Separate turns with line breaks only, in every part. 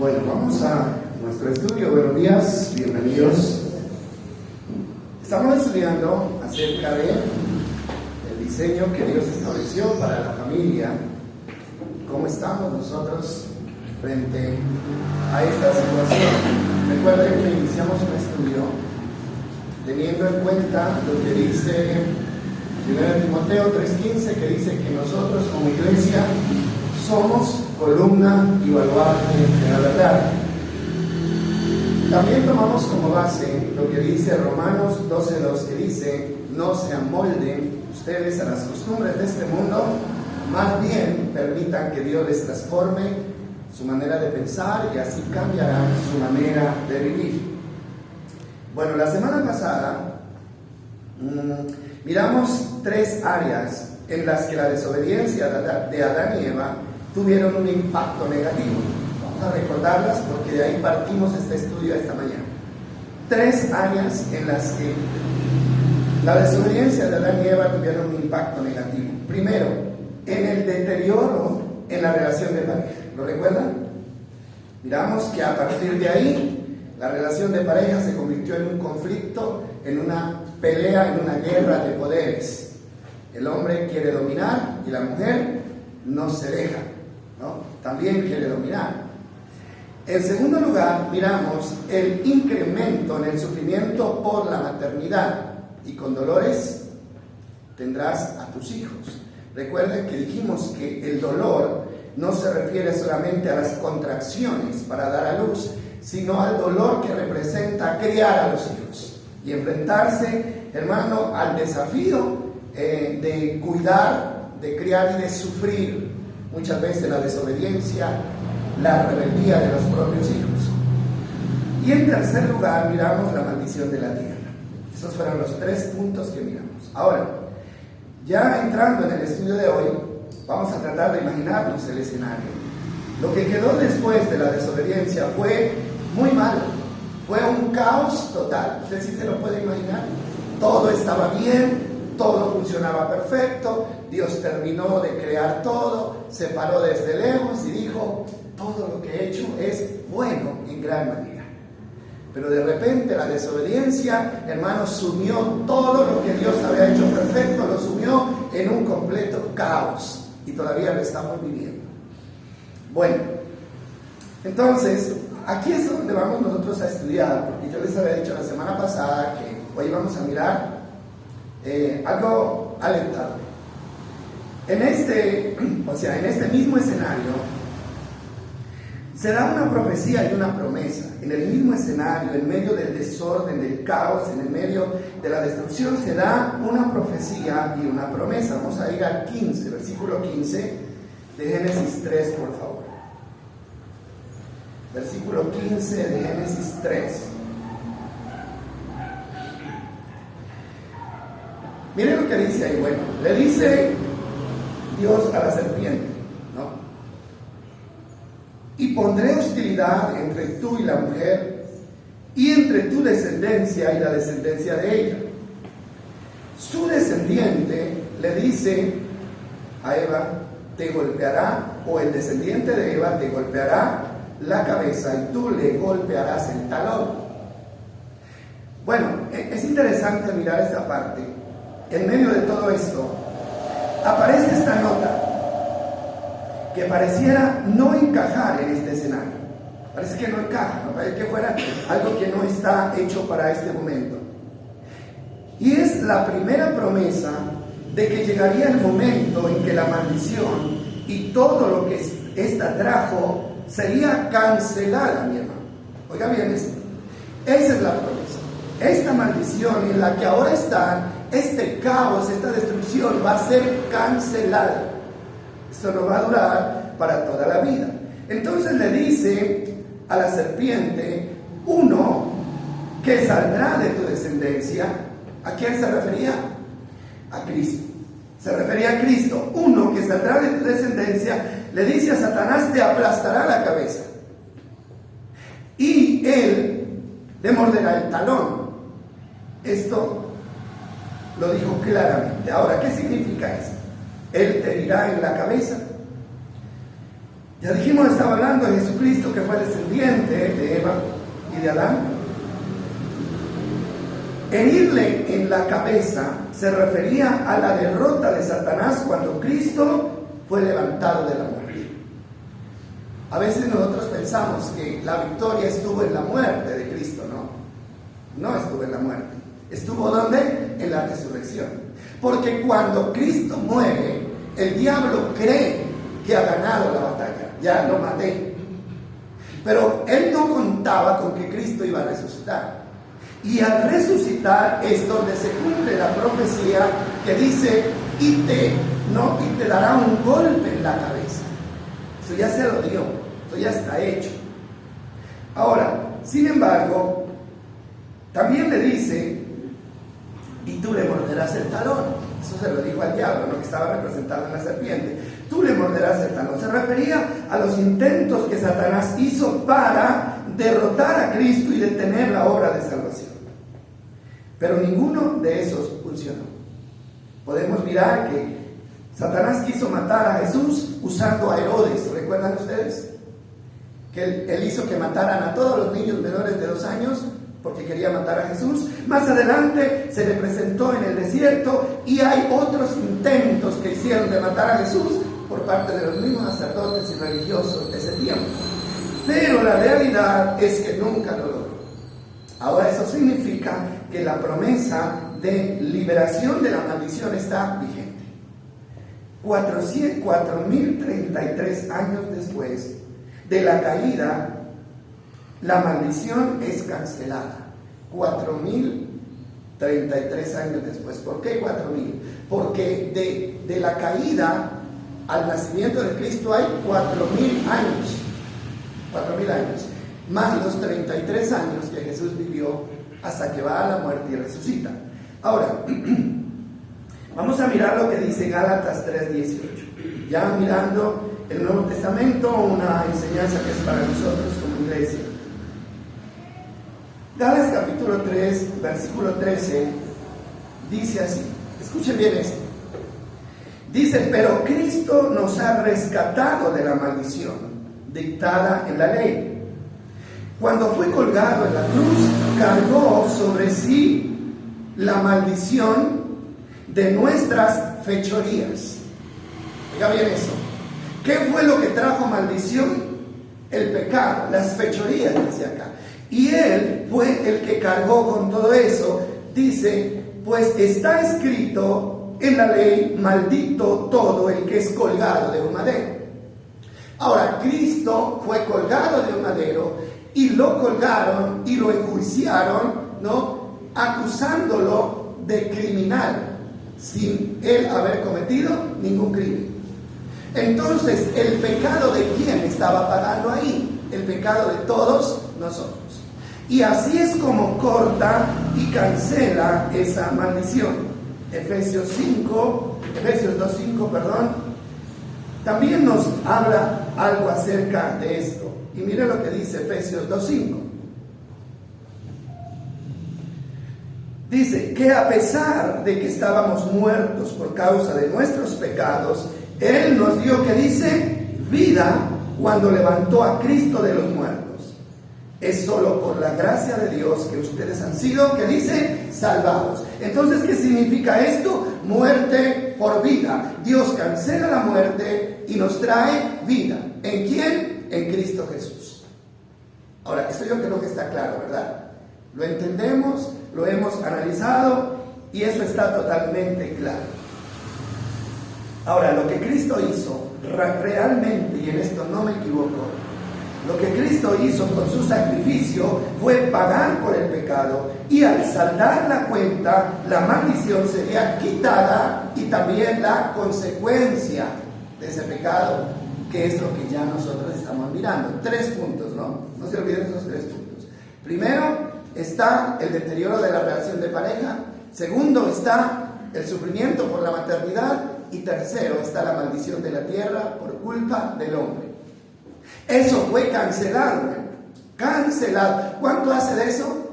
Bueno, vamos a nuestro estudio. Buenos días, bienvenidos. Estamos estudiando acerca del diseño que Dios estableció para la familia y cómo estamos nosotros frente a esta situación. Recuerden que iniciamos un estudio teniendo en cuenta lo que dice 1 Timoteo 3:15, que dice que nosotros como iglesia somos columna y baluarte de la verdad. También tomamos como base lo que dice Romanos 12:2, que dice: no se amolden ustedes a las costumbres de este mundo, más bien permitan que Dios les transforme su manera de pensar y así cambiarán su manera de vivir. Bueno, la semana pasada miramos tres áreas en las que la desobediencia de Adán y Eva tuvieron un impacto negativo. Vamos a recordarlas porque de ahí partimos este estudio esta mañana. Tres áreas en las que la desobediencia de Adán y Eva tuvieron un impacto negativo. Primero, en el deterioro en la relación de pareja. ¿Lo recuerdan? Miramos que a partir de ahí la relación de pareja se convirtió en un conflicto, en una pelea, en una guerra de poderes. El hombre quiere dominar y la mujer no se deja, ¿no? También quiere dominar. En segundo lugar, miramos el incremento en el sufrimiento por la maternidad. Y con dolores tendrás a tus hijos. Recuerden que dijimos que el dolor no se refiere solamente a las contracciones para dar a luz, sino al dolor que representa criar a los hijos y enfrentarse, hermano, al desafío de cuidar, de criar y de sufrir muchas veces la desobediencia, la rebeldía de los propios hijos. Y en tercer lugar miramos la maldición de la tierra. Esos fueron los tres puntos que miramos. Ahora, ya entrando en el estudio de hoy, vamos a tratar de imaginarnos el escenario. Lo que quedó después de la desobediencia fue muy malo, fue un caos total. ¿Usted sí se lo puede imaginar? Todo estaba bien, todo funcionaba perfecto, Dios terminó de crear todo, se paró desde lejos y dijo: todo lo que he hecho es bueno en gran manera. Pero de repente la desobediencia, hermanos, sumió todo lo que Dios había hecho perfecto, lo sumió en un completo caos. Y todavía lo estamos viviendo. Bueno, entonces, aquí es donde vamos nosotros a estudiar, porque yo les había dicho la semana pasada que hoy vamos a mirar algo alentador. En este mismo escenario, se da una profecía y una promesa. En el mismo escenario, en medio del desorden, del caos, en el medio de la destrucción, se da una profecía y una promesa. Vamos a ir al 15, versículo 15 de Génesis 3, por favor. Versículo 15 de Génesis 3. Miren lo que dice ahí. Bueno, le dice Dios a la serpiente, ¿no? Y pondré hostilidad entre tú y la mujer, y entre tu descendencia y la descendencia de ella. Su descendiente, le dice a Eva, te golpeará, o el descendiente de Eva te golpeará la cabeza y tú le golpearás el talón. Bueno, es interesante mirar esta parte. En medio de todo esto, aparece esta nota que pareciera no encajar en este escenario. Parece que no encaja, ¿no? Parece que fuera algo que no está hecho para este momento. Y es la primera promesa de que llegaría el momento en que la maldición y todo lo que esta trajo sería cancelada, mi hermano. Oiga bien esto. Esa es la promesa. Esta maldición en la que ahora está, este caos, esta destrucción va a ser cancelada. Esto no va a durar para toda la vida. Entonces le dice a la serpiente: uno que saldrá de tu descendencia. ¿A quién se refería? A Cristo. Se refería a Cristo. Uno que saldrá de tu descendencia, le dice a Satanás, te aplastará la cabeza. Y él le morderá el talón. Esto lo dijo claramente. Ahora, ¿qué significa esto? Él te herirá en la cabeza Ya dijimos, estaba hablando de Jesucristo, que fue descendiente de Eva y de Adán. Herirle en la cabeza se refería a la derrota de Satanás cuando Cristo fue levantado de la muerte. A veces nosotros pensamos que la victoria estuvo en la muerte de Cristo, no estuvo en la muerte. ¿Estuvo dónde? En la resurrección. Porque cuando Cristo muere, el diablo cree que ha ganado la batalla, ya lo maté. Pero él no contaba con que Cristo iba a resucitar. Y al resucitar es donde se cumple la profecía que dice, y te dará un golpe en la cabeza. Eso ya se lo dio, eso ya está hecho. Ahora, sin embargo, también le dice, y tú le morderás el talón. Eso se lo dijo al diablo, que estaba representado en la serpiente. Tú le morderás el talón. Se refería a los intentos que Satanás hizo para derrotar a Cristo y detener la obra de salvación. Pero ninguno de esos funcionó. Podemos mirar que Satanás quiso matar a Jesús usando a Herodes. ¿Recuerdan ustedes? Que él hizo que mataran a todos los niños menores de 2 años porque quería matar a Jesús. Más adelante se le presentó en el desierto y hay otros intentos que hicieron de matar a Jesús por parte de los mismos sacerdotes y religiosos de ese tiempo. Pero la realidad es que nunca lo logró. Ahora eso significa que la promesa de liberación de la maldición está vigente. 4.033 años después de la caída, la maldición es cancelada. 4.033 años después. ¿Por qué 4.000? Porque de la caída al nacimiento de Cristo hay 4.000 años. 4.000 años. Más los 33 años que Jesús vivió hasta que va a la muerte y resucita. Ahora, vamos a mirar lo que dice Gálatas 3:18. Ya mirando el Nuevo Testamento, una enseñanza que es para nosotros como iglesia. Gálatas capítulo 3, versículo 13, dice así. Escuchen bien esto. Dice, pero Cristo nos ha rescatado de la maldición dictada en la ley. Cuando fue colgado en la cruz, cargó sobre sí la maldición de nuestras fechorías. Oiga bien eso. ¿Qué fue lo que trajo maldición? El pecado, las fechorías, dice acá. Y Él fue el que cargó con todo eso. Dice, pues está escrito en la ley, maldito todo el que es colgado de un madero. Ahora, Cristo fue colgado de un madero y lo colgaron y lo enjuiciaron, acusándolo de criminal, sin él haber cometido ningún crimen. Entonces, ¿el pecado de quién estaba pagando ahí? El pecado de todos nosotros. Y así es como corta y cancela esa maldición. Efesios 2:5, también nos habla algo acerca de esto. Y mire lo que dice Efesios 2:5. Dice que a pesar de que estábamos muertos por causa de nuestros pecados, Él nos dio, que dice, vida cuando levantó a Cristo de los muertos. Es solo por la gracia de Dios que ustedes han sido, que dice, salvados. Entonces, ¿qué significa esto? Muerte por vida. Dios cancela la muerte y nos trae vida. ¿En quién? En Cristo Jesús. Ahora, esto yo creo que está claro, ¿verdad? Lo entendemos, lo hemos analizado y eso está totalmente claro. Ahora, lo que Cristo hizo realmente, y en esto no me equivoco, lo que Cristo hizo con su sacrificio fue pagar por el pecado, y al saldar la cuenta, la maldición sería quitada y también la consecuencia de ese pecado, que es lo que ya nosotros estamos mirando. 3 puntos, ¿no? No se olviden esos 3 puntos. Primero, está el deterioro de la relación de pareja. Segundo, está el sufrimiento por la maternidad. Y tercero, está la maldición de la tierra por culpa del hombre. Eso fue cancelado, ¿eh? Cancelado. ¿Cuánto hace de eso?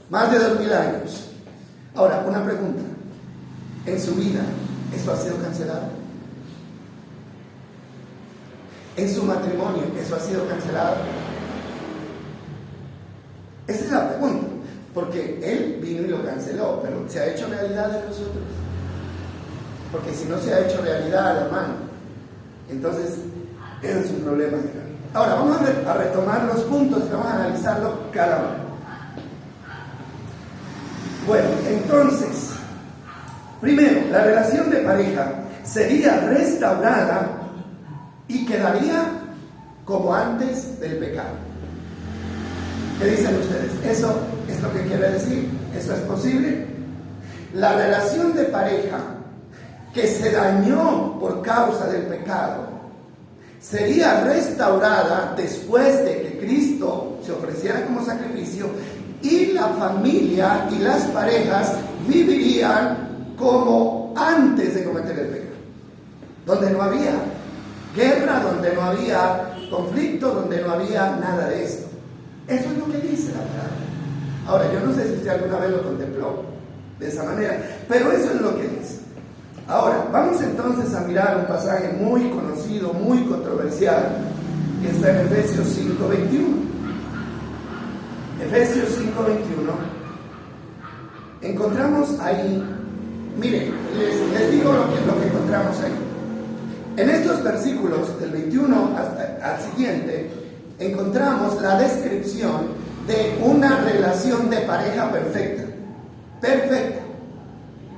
Más de 2000 años. Ahora, una pregunta. En su vida, ¿eso ha sido cancelado? en su matrimonio, ¿eso ha sido cancelado? Esa es la pregunta, porque él vino y lo canceló, pero ¿se ha hecho realidad en nosotros? Porque si no se ha hecho realidad, hermano, entonces ese es un problema. Ahora vamos a retomar los puntos y vamos a analizarlo cada uno. Bueno, entonces, primero, la relación de pareja sería restaurada y quedaría como antes del pecado. ¿Qué dicen ustedes? ¿Eso es lo que quiere decir? ¿Eso es posible? La relación de pareja que se dañó por causa del pecado sería restaurada después de que Cristo se ofreciera como sacrificio y la familia y las parejas vivirían como antes de cometer el pecado, donde no había guerra, donde no había conflicto, donde no había nada de esto. Eso es lo que dice la palabra. Ahora, yo no sé si usted alguna vez lo contempló de esa manera, pero eso es lo que dice. Ahora, vamos entonces a mirar un pasaje muy conocido, muy controversial, que está en Efesios 5:21. Efesios 5:21. Encontramos ahí, miren, les digo lo que encontramos ahí. En estos versículos, del 21 hasta al siguiente, encontramos la descripción de una relación de pareja perfecta. Perfecta.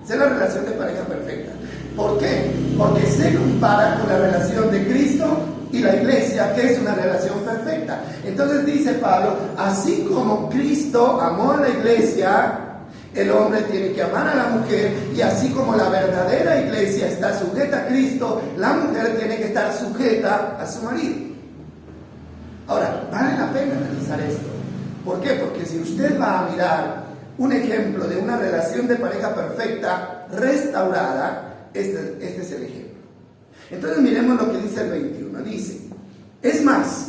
Esa es la relación de pareja perfecta. ¿Por qué? Porque se compara con la relación de Cristo y la iglesia, que es una relación perfecta. Entonces dice Pablo, así como Cristo amó a la iglesia, el hombre tiene que amar a la mujer, y así como la verdadera iglesia está sujeta a Cristo, la mujer tiene que estar sujeta a su marido. Ahora, vale la pena analizar esto. ¿Por qué? Porque si usted va a mirar un ejemplo de una relación de pareja perfecta, restaurada, este es el ejemplo. Entonces miremos lo que dice el 21. Dice, es más,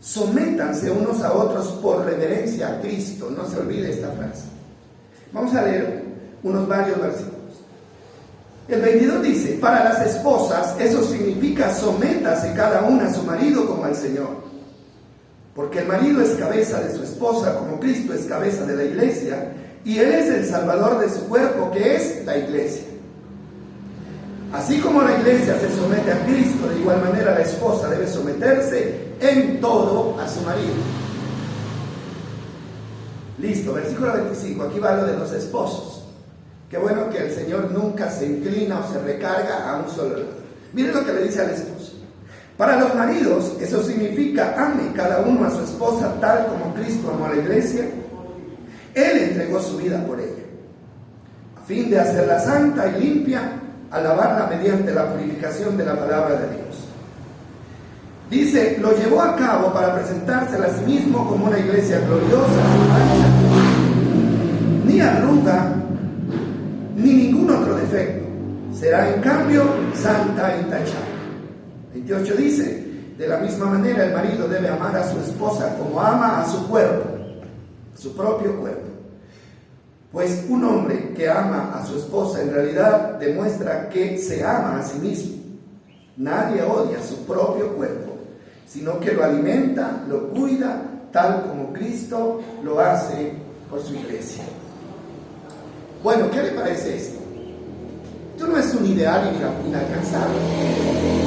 sométanse unos a otros por reverencia a Cristo. No se olvide esta frase. Vamos a leer varios versículos. El 22 dice, para las esposas eso significa sométase cada una a su marido como al Señor. Porque el marido es cabeza de su esposa, como Cristo es cabeza de la iglesia, y Él es el salvador de su cuerpo, que es la iglesia. Así como la iglesia se somete a Cristo, de igual manera la esposa debe someterse en todo a su marido. Listo, versículo 25, aquí va lo de los esposos. Qué bueno que el Señor nunca se inclina o se recarga a un solo lado. Miren lo que le dice al esposo. Para los maridos, eso significa ame cada uno a su esposa tal como Cristo amó a la iglesia. Él entregó su vida por ella, a fin de hacerla santa y limpia, alabarla mediante la purificación de la palabra de Dios. Dice, lo llevó a cabo para presentársela a sí mismo como una iglesia gloriosa, sin mancha, ni arruga, ni ningún otro defecto. Será en cambio santa e intachable. 28 dice, de la misma manera el marido debe amar a su esposa como ama a su cuerpo, a su propio cuerpo. Pues un hombre que ama a su esposa en realidad demuestra que se ama a sí mismo. Nadie odia su propio cuerpo, sino que lo alimenta, lo cuida, tal como Cristo lo hace por su iglesia. Bueno, ¿qué le parece esto? Esto no es un ideal inalcanzable,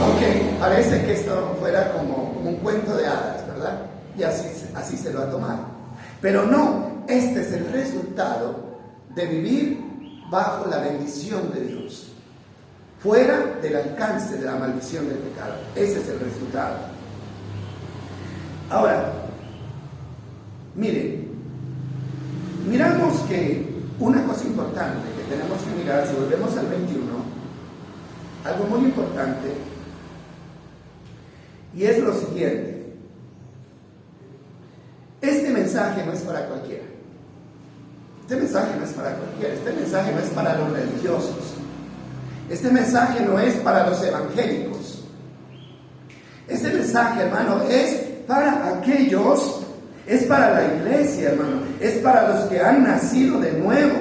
aunque parece que esto fuera como un cuento de hadas, ¿verdad? Y así se lo ha tomado. Pero no, este es el resultado de vivir bajo la bendición de Dios, fuera del alcance de la maldición del pecado. Ese es el resultado. Ahora, miren, miramos que una cosa importante que tenemos que mirar, si volvemos al 21, algo muy importante, y es lo siguiente: este mensaje no es para cualquiera. Este mensaje no es para cualquiera. Este mensaje no es para los religiosos. Este mensaje no es para los evangélicos. Este mensaje, hermano, es para aquellos, es para la iglesia, hermano, es para los que han nacido de nuevo,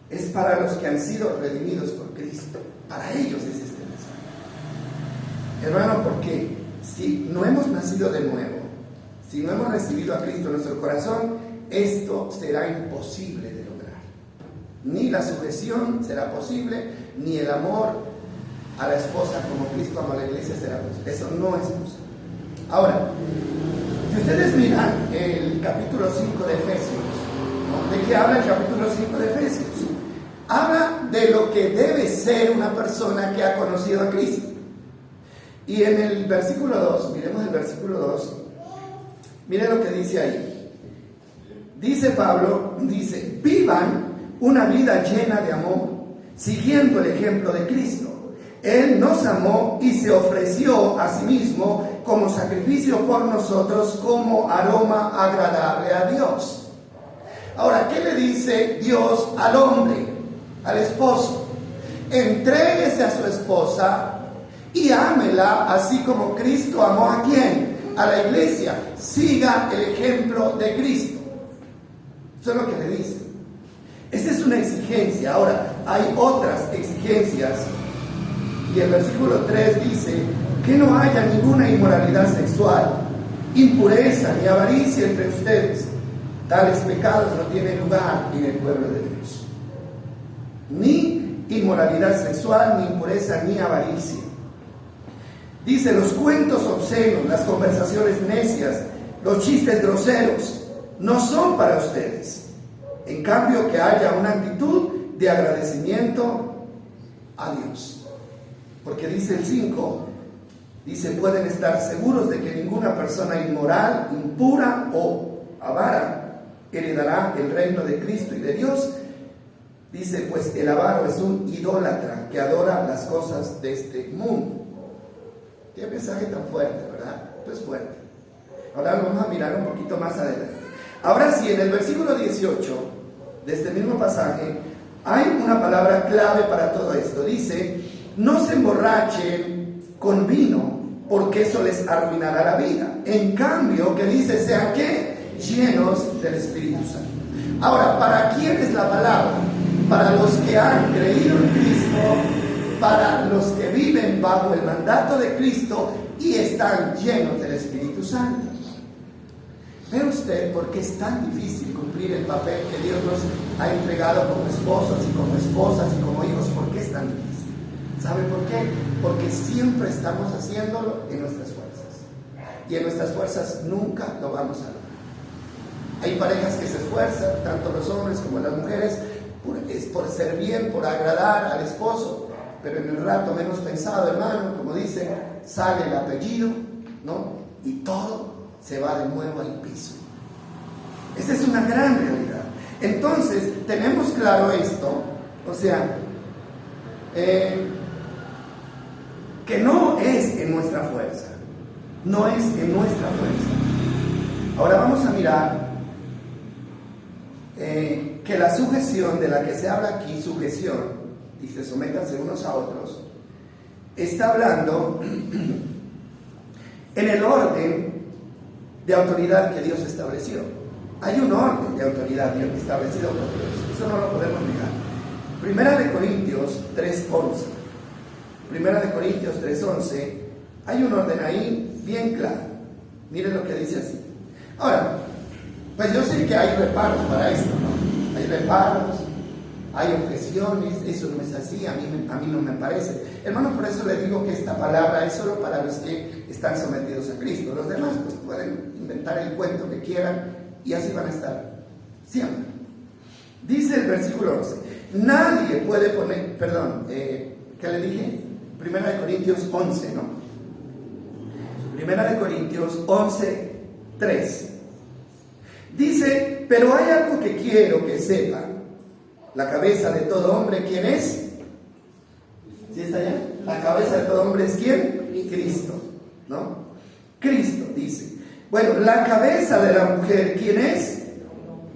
es para los que han sido redimidos por Cristo. Para ellos es este mensaje. Hermano, porque si no hemos nacido de nuevo, si no hemos recibido a Cristo en nuestro corazón, esto será imposible de lograr. Ni la sujeción será posible, ni el amor a la esposa como Cristo ama a la iglesia será posible. Eso no es posible. Ahora, si ustedes miran el capítulo 5 de Efesios, ¿no? ¿De qué habla el capítulo 5 de Efesios? Habla de lo que debe ser una persona que ha conocido a Cristo. Y en el versículo 2, miremos el versículo 2, miren lo que dice ahí. Dice Pablo, dice, vivan una vida llena de amor, siguiendo el ejemplo de Cristo. Él nos amó y se ofreció a sí mismo como sacrificio por nosotros, como aroma agradable a Dios. Ahora, ¿qué le dice Dios al hombre, al esposo? Entréguese a su esposa y ámela así como Cristo amó ¿a quién? A la iglesia. Siga el ejemplo de Cristo. Eso es lo que le dice. Esa es una exigencia. Ahora, hay otras exigencias. Y el versículo 3 dice que no haya ninguna inmoralidad sexual, impureza ni avaricia entre ustedes. Tales pecados no tienen lugar en el pueblo de Dios. Ni inmoralidad sexual, ni impureza, ni avaricia. Dice, los cuentos obscenos, las conversaciones necias, los chistes groseros, no son para ustedes. En cambio, que haya una actitud de agradecimiento a Dios. Porque dice el 5, dice, pueden estar seguros de que ninguna persona inmoral, impura o avara heredará el reino de Cristo y de Dios. Dice, pues el avaro es un idólatra que adora las cosas de este mundo. Qué mensaje tan fuerte, ¿verdad? Esto es fuerte. Ahora lo vamos a mirar un poquito más adelante. Ahora sí, en el versículo 18 de este mismo pasaje hay una palabra clave para todo esto. Dice, no se emborrachen con vino, porque eso les arruinará la vida. En cambio, que dice, sean ¿qué? Llenos del Espíritu Santo. Ahora, ¿para quién es la palabra? Para los que han creído en Cristo, para los que viven bajo el mandato de Cristo y están llenos del Espíritu Santo. ¿Ve usted por qué es tan difícil cumplir el papel que Dios nos ha entregado como esposos y como esposas y como hijos? ¿Por qué es tan difícil? ¿Sabe por qué? Porque siempre estamos haciéndolo en nuestras fuerzas. Y en nuestras fuerzas nunca lo vamos a lograr. Hay parejas que se esfuerzan, tanto los hombres como las mujeres, por ser bien, por agradar al esposo. Pero en el rato menos pensado, hermano, como dicen, sale el apellido, ¿no? Y todo se va de nuevo al piso. Esa es una gran realidad. Entonces, tenemos claro esto, o sea, que no es en nuestra fuerza, no es en nuestra fuerza. Ahora vamos a mirar que la sujeción de la que se habla aquí, sujeción, dice sométanse unos a otros, está hablando en el orden de autoridad que Dios estableció. Hay un orden de autoridad establecido por Dios, eso no lo podemos negar. Primera de Corintios 3:11. Primera de Corintios 3:11. Hay un orden ahí bien claro. Miren lo que dice así. Ahora, pues yo sé que hay reparos para esto, ¿no? Hay reparos, hay objeciones, eso no es así, a mí no me parece. Hermano, por eso le digo que esta palabra es solo para los que están sometidos a Cristo. Los demás pues pueden inventar el cuento que quieran y así van a estar siempre. Dice el versículo 11, nadie puede poner, ¿qué le dije? Primera de Corintios 11, ¿no? Primera de Corintios 11:3. Dice, pero hay algo que quiero que sepan. La cabeza de todo hombre, ¿quién es? ¿Sí está allá? La cabeza de todo hombre es ¿quién? Cristo, ¿no? Cristo, dice. Bueno, la cabeza de la mujer, ¿quién es?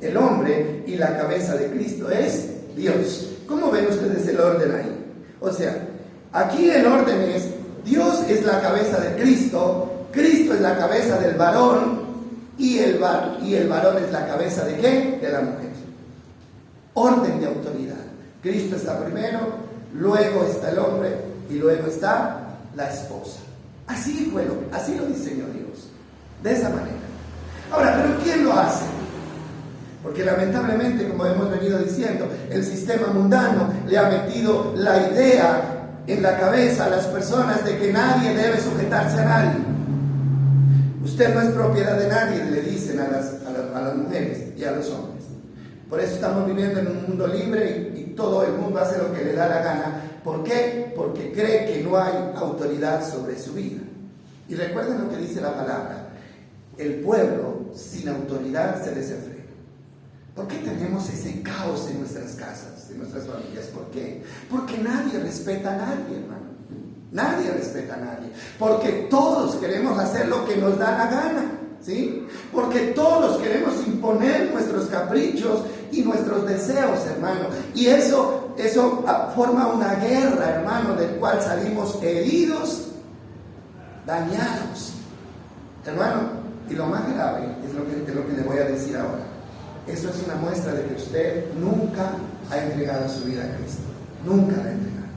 El hombre. Y la cabeza de Cristo es Dios. ¿Cómo ven ustedes el orden ahí? O sea, aquí el orden es, Dios es la cabeza de Cristo, Cristo es la cabeza del varón, y el varón es la cabeza ¿de qué? De la mujer. Orden de autoridad. Cristo está primero, luego está el hombre y luego está la esposa. Así lo diseñó Dios, de esa manera. Ahora, ¿pero quién lo hace? Porque lamentablemente, como hemos venido diciendo, el sistema mundano le ha metido la idea en la cabeza a las personas de que nadie debe sujetarse a nadie. Usted no es propiedad de nadie, le dicen a las mujeres y a los hombres. Por eso estamos viviendo en un mundo libre y todo el mundo hace lo que le da la gana. ¿Por qué? Porque cree que no hay autoridad sobre su vida. Y recuerden lo que dice la palabra: el pueblo sin autoridad se desenfrena. ¿Por qué tenemos ese caos en nuestras casas, en nuestras familias? ¿Por qué? Porque nadie respeta a nadie, hermano. Nadie respeta a nadie. Porque todos queremos hacer lo que nos da la gana, ¿sí? Porque todos queremos imponer nuestros caprichos y nuestros deseos, hermano. Y eso forma una guerra, hermano, del cual salimos heridos, dañados. Hermano, y lo más grave es lo que le voy a decir ahora. Eso es una muestra de que usted nunca ha entregado su vida a Cristo. Nunca la ha entregado.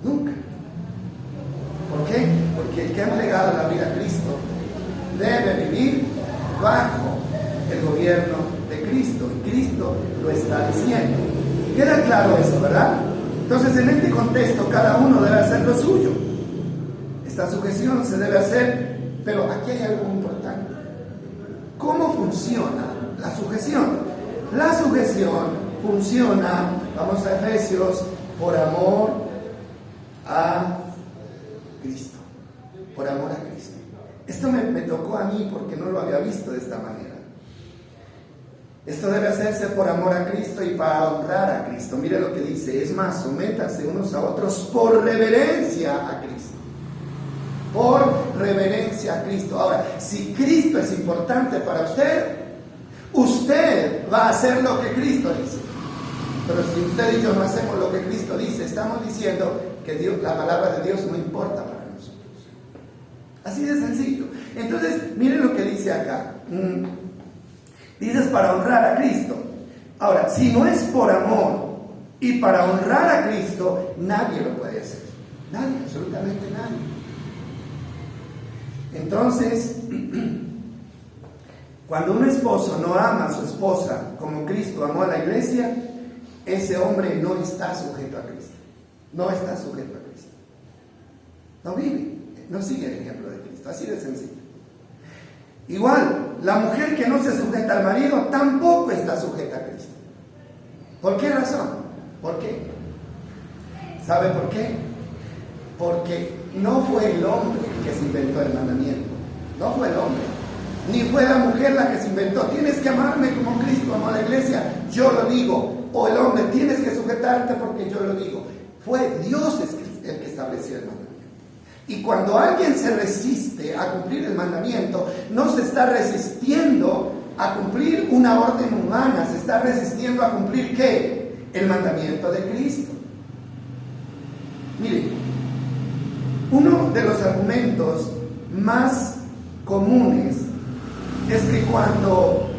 Nunca. ¿Por qué? Porque el que ha entregado la vida a Cristo debe vivir bajo el gobierno de Cristo. Y Cristo lo está diciendo. ¿Queda claro eso, verdad? Entonces, en este contexto, cada uno debe hacer lo suyo. Esta sujeción se debe hacer, pero aquí hay algo importante. ¿Cómo funciona la sujeción? La sujeción funciona, vamos a Efesios, por amor a Cristo. Por amor a Cristo. Esto me tocó a mí porque no lo había visto de esta manera. Esto debe hacerse por amor a Cristo y para honrar a Cristo. Mire lo que dice: es más, sométanse unos a otros por reverencia a Cristo. Por reverencia a Cristo. Ahora, si Cristo es importante para usted, usted va a hacer lo que Cristo dice. Pero si usted y yo no hacemos lo que Cristo dice, estamos diciendo que la palabra de Dios no importa para nosotros. Así de sencillo. Entonces, miren lo que dice acá. Dices para honrar a Cristo. Ahora, si no es por amor y para honrar a Cristo, nadie lo puede hacer. Nadie, absolutamente nadie. Entonces, cuando un esposo no ama a su esposa como Cristo amó a la iglesia, ese hombre no está sujeto a Cristo. No está sujeto a Cristo. No vive, no sigue el ejemplo de Cristo. Así de sencillo. Igual, la mujer que no se sujeta al marido tampoco está sujeta a Cristo. ¿Por qué razón? ¿Por qué? ¿Sabe por qué? Porque no fue el hombre el que se inventó el mandamiento. No fue el hombre. Ni fue la mujer la que se inventó. Tienes que amarme como Cristo amó a la iglesia. Yo lo digo. O el hombre, tienes que sujetarte porque yo lo digo. Fue Dios el que estableció el mandamiento. Y cuando alguien se resiste a cumplir el mandamiento, no se está resistiendo a cumplir una orden humana. Se está resistiendo a cumplir ¿qué? El mandamiento de Cristo. Miren, uno de los argumentos más comunes es que cuando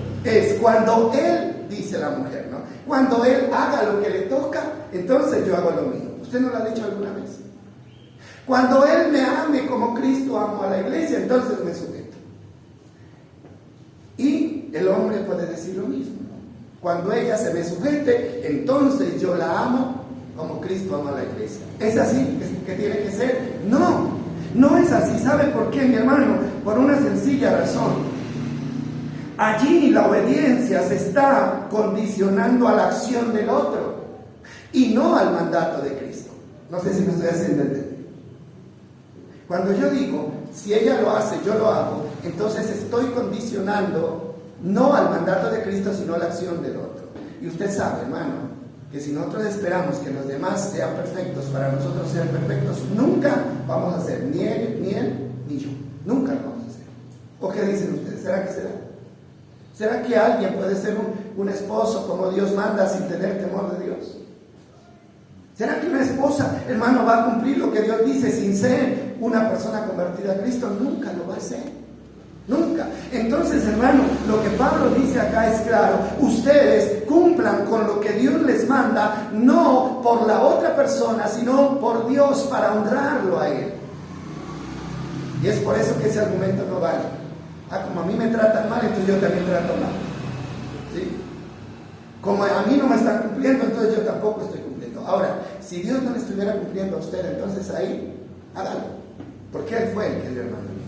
él, dice la mujer, ¿no? Cuando él haga lo que le toca, entonces yo hago lo mío. ¿Usted no lo ha dicho alguna vez? Cuando él me ame como Cristo amó a la iglesia, entonces me sujeto. Y el hombre puede decir lo mismo, ¿no? Cuando ella se me sujete, entonces yo la amo como Cristo ama a la iglesia. ¿Es así que tiene que ser? No, no es así. ¿Sabe por qué, mi hermano? Por una sencilla razón. Allí la obediencia se está condicionando a la acción del otro y no al mandato de Cristo. No sé si me estoy haciendo entender. Cuando yo digo, si ella lo hace, yo lo hago, entonces estoy condicionando no al mandato de Cristo, sino a la acción del otro. Y usted sabe, hermano, que si nosotros esperamos que los demás sean perfectos para nosotros ser perfectos, nunca vamos a ser ni él, ni yo. Nunca lo vamos a hacer. ¿O qué dicen ustedes? ¿Será que será? ¿Será que alguien puede ser un esposo como Dios manda sin tener temor de Dios? ¿Será que una esposa, hermano, va a cumplir lo que Dios dice sin ser una persona convertida a Cristo? Nunca lo va a hacer. Nunca. Entonces, hermano, lo que Pablo dice acá es claro. Ustedes cumplan con lo que Dios les manda, no por la otra persona, sino por Dios, para honrarlo a Él. Y es por eso que ese argumento no vale. Como a mí me tratan mal, entonces yo también trato mal. ¿Sí? Como a mí no me están cumpliendo, entonces yo tampoco estoy cumpliendo. Ahora, si Dios no le estuviera cumpliendo a usted, entonces ahí, hágalo. Porque Él fue el que dio el mandamiento.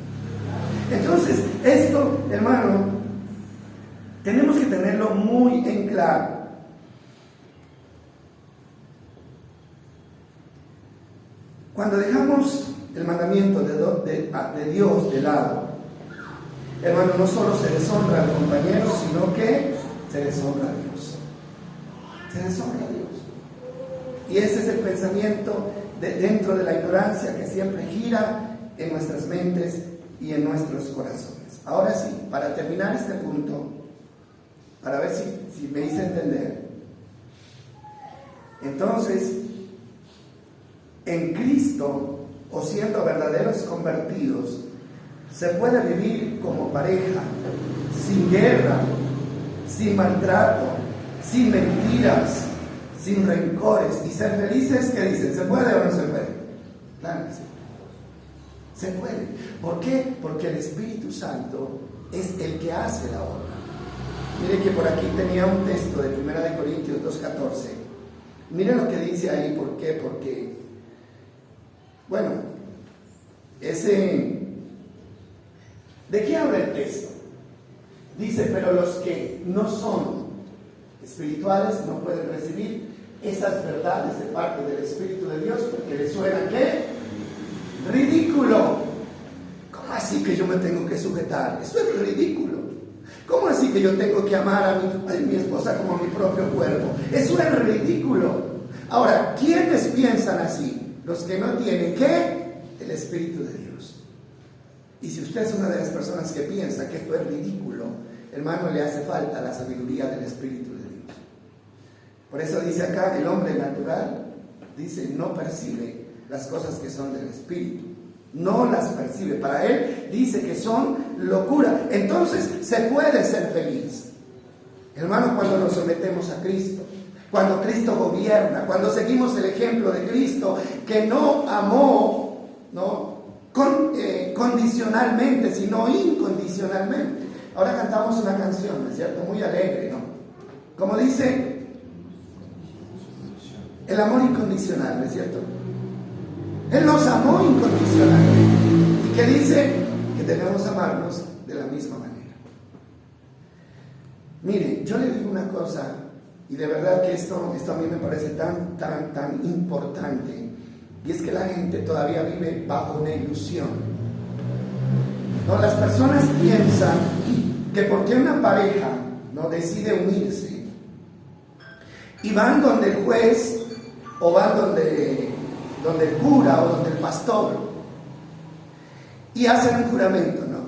Entonces, esto, hermano, tenemos que tenerlo muy en claro. Cuando dejamos el mandamiento de Dios de lado, hermano, no solo se deshonra al compañero, sino que se deshonra a Dios. Se deshonra a Dios. Y ese es el pensamiento dentro de la ignorancia que siempre gira en nuestras mentes y en nuestros corazones. Ahora sí, para terminar este punto, para ver si me hice entender. Entonces, en Cristo, o siendo verdaderos convertidos, se puede vivir como pareja, sin guerra, sin maltrato, sin mentiras, sin rencores, y ser felices. ¿Qué dicen? ¿Se puede o no se puede? Claro que sí. Se puede. ¿Por qué? Porque el Espíritu Santo es el que hace la obra. Mire que por aquí tenía un texto de 1 Corintios 2:14. Mire lo que dice ahí. ¿Por qué? Porque, bueno, ¿de qué habla el texto? Dice, pero los que no son espirituales no pueden recibir esas verdades de parte del Espíritu de Dios porque les suena, ¿qué? Ridículo. ¿Cómo así que yo me tengo que sujetar? Eso es ridículo. ¿Cómo así que yo tengo que amar a mi esposa como a mi propio cuerpo? Eso es ridículo. Ahora, ¿quiénes piensan así? Los que no tienen, ¿qué? El Espíritu de Dios. Y si usted es una de las personas que piensa que esto es ridículo, hermano, le hace falta la sabiduría del Espíritu de Dios. Por eso dice acá, el hombre natural, dice, no percibe las cosas que son del Espíritu. No las percibe. Para él dice que son locura. Entonces se puede ser feliz, hermano, cuando nos sometemos a Cristo, cuando Cristo gobierna, cuando seguimos el ejemplo de Cristo, que no amó, ¿no? Condicionalmente, sino incondicionalmente. Ahora cantamos una canción, ¿no es cierto? Muy alegre, ¿no? Como dice, el amor incondicional, ¿no es cierto? Él nos amó incondicionalmente. ¿Y qué dice? Que debemos amarnos de la misma manera. Mire, yo le digo una cosa, y de verdad que esto a mí me parece tan importante, y es que la gente todavía vive bajo una ilusión. No, las personas piensan que porque una pareja no decide unirse y van donde el juez o van donde el cura o donde el pastor y hacen un juramento, ¿no?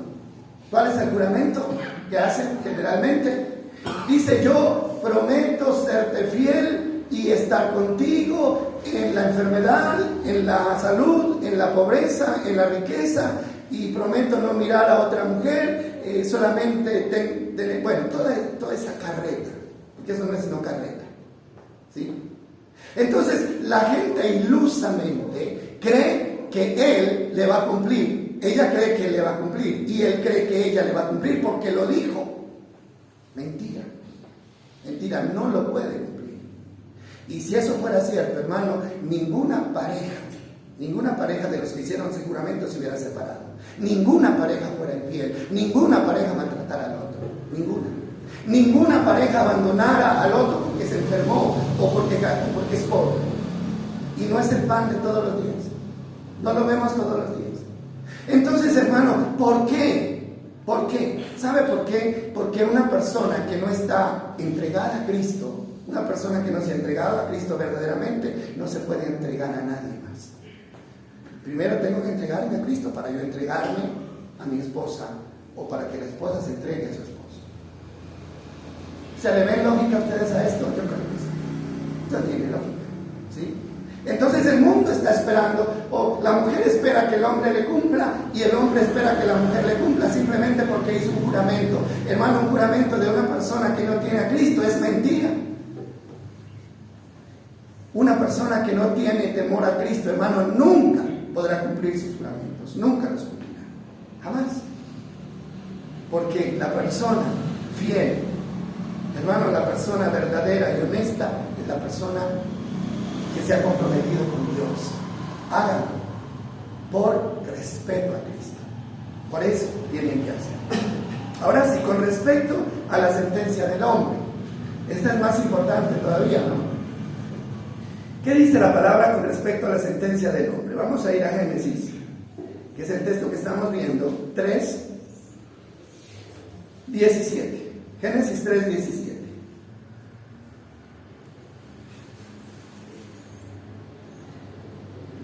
¿Cuál es el juramento que hacen generalmente? Dice, yo prometo serte fiel y estar contigo en la enfermedad, en la salud, en la pobreza, en la riqueza, y prometo no mirar a otra mujer, solamente bueno, toda esa carreta, porque eso no es sino carreta, ¿sí? Entonces la gente ilusamente cree que él le va a cumplir, ella cree que él le va a cumplir, y él cree que ella le va a cumplir porque lo dijo. Mentira, no lo puede cumplir. Y si eso fuera cierto, hermano, ninguna pareja de los que hicieron ese juramento se hubiera separado. Ninguna pareja fuera infiel, ninguna pareja maltratara al otro, ninguna pareja abandonara al otro porque se enfermó o porque es pobre. Y no es el pan de todos los días, no lo vemos todos los días. Entonces, hermano, ¿por qué? ¿Por qué? ¿Sabe por qué? Porque una persona que no está entregada a Cristo, una persona que no se ha entregado a Cristo verdaderamente, no se puede entregar a nadie más. Primero tengo que entregarme a Cristo para yo entregarme a mi esposa, o para que la esposa se entregue a su esposo. ¿Se le ve lógica a ustedes a esto? Yo creo que sí. No tiene lógica, ¿sí? Entonces el mundo está esperando, o la mujer espera que el hombre le cumpla, y el hombre espera que la mujer le cumpla, simplemente porque hizo un juramento. Hermano, un juramento de una persona que no tiene a Cristo es mentira. Una persona que no tiene temor a Cristo, hermano, nunca podrá cumplir sus juramentos, nunca los cumplirá. Jamás. Porque la persona fiel, hermano, la persona verdadera y honesta es la persona que se ha comprometido con Dios. Háganlo por respeto a Cristo. Por eso tienen que hacer. Ahora sí, con respecto a la sentencia del hombre, esta es más importante todavía, ¿no? ¿Qué dice la palabra con respecto a la sentencia del hombre? Vamos a ir a Génesis, que es el texto que estamos viendo, 3:17. Génesis 3:17.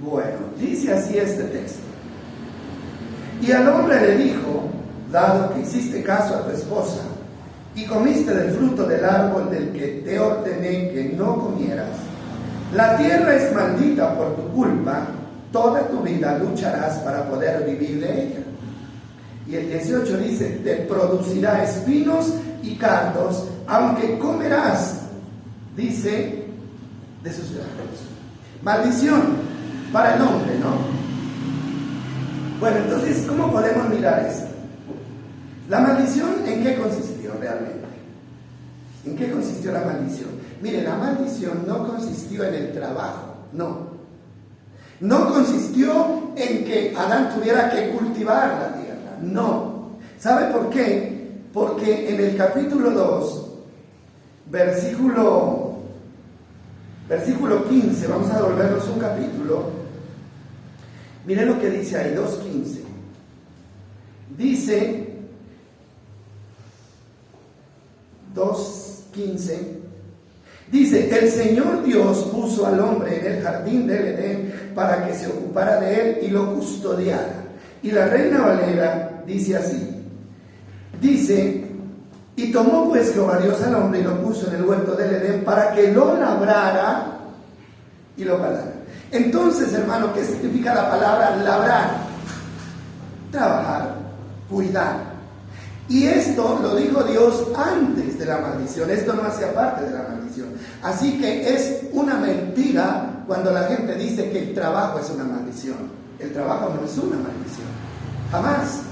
Bueno, dice así este texto. Y al hombre le dijo: dado que hiciste caso a tu esposa y comiste del fruto del árbol del que te ordené que no comieras, la tierra es maldita por tu culpa, toda tu vida lucharás para poder vivir de ella. Y el 18 dice: te producirá espinos y cardos, aunque comerás, dice, de sus granos. Maldición para el hombre, ¿no? Bueno, entonces, ¿cómo podemos mirar esto? La maldición, ¿en qué consistió realmente? ¿En qué consistió la maldición? Mire, la maldición no consistió en el trabajo, no. No consistió en que Adán tuviera que cultivar la tierra, no. ¿Sabe por qué? Porque en el capítulo 2, versículo 15, vamos a devolvernos un capítulo. Miren lo que dice ahí, 2:15. Dice 2:15. Dice: el Señor Dios puso al hombre en el jardín del Edén para que se ocupara de él y lo custodiara. Y la Reina Valera dice así. Dice: y tomó pues Jehová Dios al hombre y lo puso en el huerto del Edén para que lo labrara y lo guardara. Entonces, hermano, ¿qué significa la palabra labrar? Trabajar, cuidar. Y esto lo dijo Dios antes de la maldición. Esto no hacía parte de la maldición. Así que es una mentira cuando la gente dice que el trabajo es una maldición. El trabajo no es una maldición. Jamás.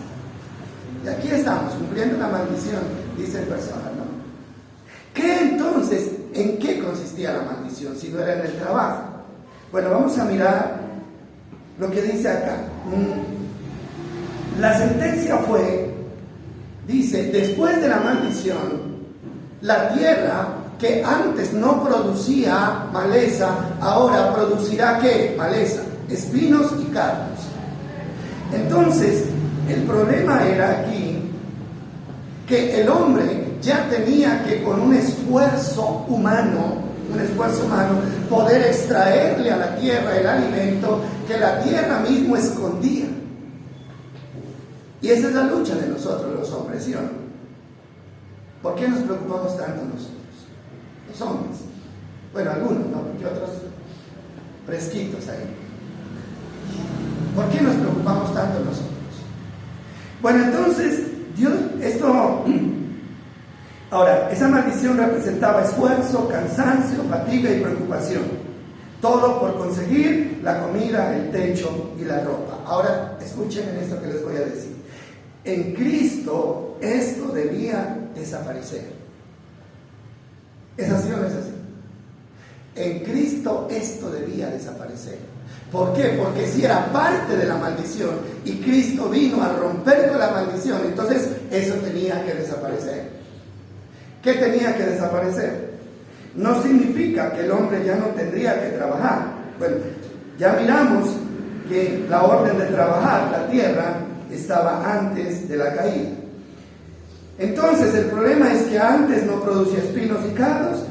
Y aquí estamos, cumpliendo la maldición, dice el personaje, ¿no? ¿Qué entonces, en qué consistía la maldición si no era en el trabajo? Bueno, vamos a mirar lo que dice acá. La sentencia fue, dice: después de la maldición, la tierra que antes no producía maleza, ahora producirá ¿qué? Maleza, espinos y cardos. Entonces, el problema era aquí que el hombre ya tenía que, con un esfuerzo humano, poder extraerle a la tierra el alimento que la tierra mismo escondía. Y esa es la lucha de nosotros los hombres, ¿sí o no? ¿Por qué nos preocupamos tanto nosotros, los hombres? Bueno, algunos, ¿no? Porque otros fresquitos ahí. ¿Por qué nos preocupamos tanto nosotros? Bueno, entonces, Dios, ahora, esa maldición representaba esfuerzo, cansancio, fatiga y preocupación. Todo por conseguir la comida, el techo y la ropa. Ahora, escuchen en esto que les voy a decir. En Cristo esto debía desaparecer. ¿Es así o no es así? En Cristo esto debía desaparecer. ¿Por qué? Porque si era parte de la maldición y Cristo vino a romper con la maldición, entonces eso tenía que desaparecer. ¿Qué tenía que desaparecer? No significa que el hombre ya no tendría que trabajar. Bueno, ya miramos que la orden de trabajar la tierra estaba antes de la caída. Entonces el problema es que antes no producía espinos y cardos,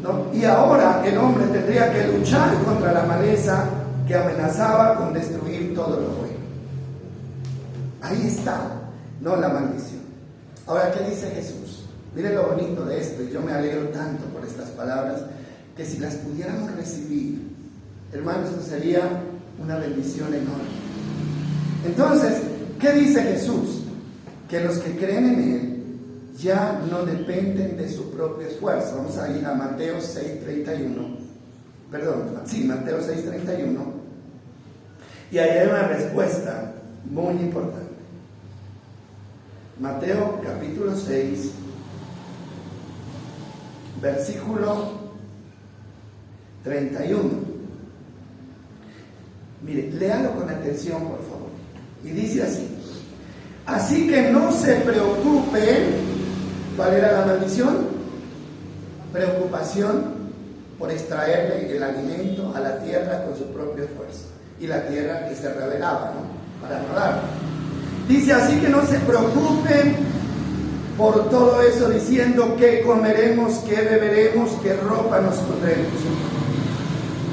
¿no? Y ahora el hombre tendría que luchar contra la maleza que amenazaba con destruir todo lo bueno. Ahí está, no la maldición. Ahora, ¿qué dice Jesús? Miren lo bonito de esto, y yo me alegro tanto por estas palabras, que si las pudiéramos recibir, hermanos, esto sería una bendición enorme. Entonces, ¿qué dice Jesús? Que los que creen en Él ya no dependen de su propio esfuerzo. Vamos a ir a Mateo 6:31. Mateo 6:31. Y ahí hay una respuesta muy importante. Mateo capítulo 6, versículo 31. Mire, léalo con atención, por favor. Y dice así: así que no se preocupen. ¿Cuál era la maldición? Preocupación por extraerle el alimento a la tierra con su propio esfuerzo. Y la tierra que se revelaba, ¿no?, para no darlo. Dice: así que no se preocupen por todo eso, diciendo qué comeremos, qué beberemos, qué ropa nos pondremos.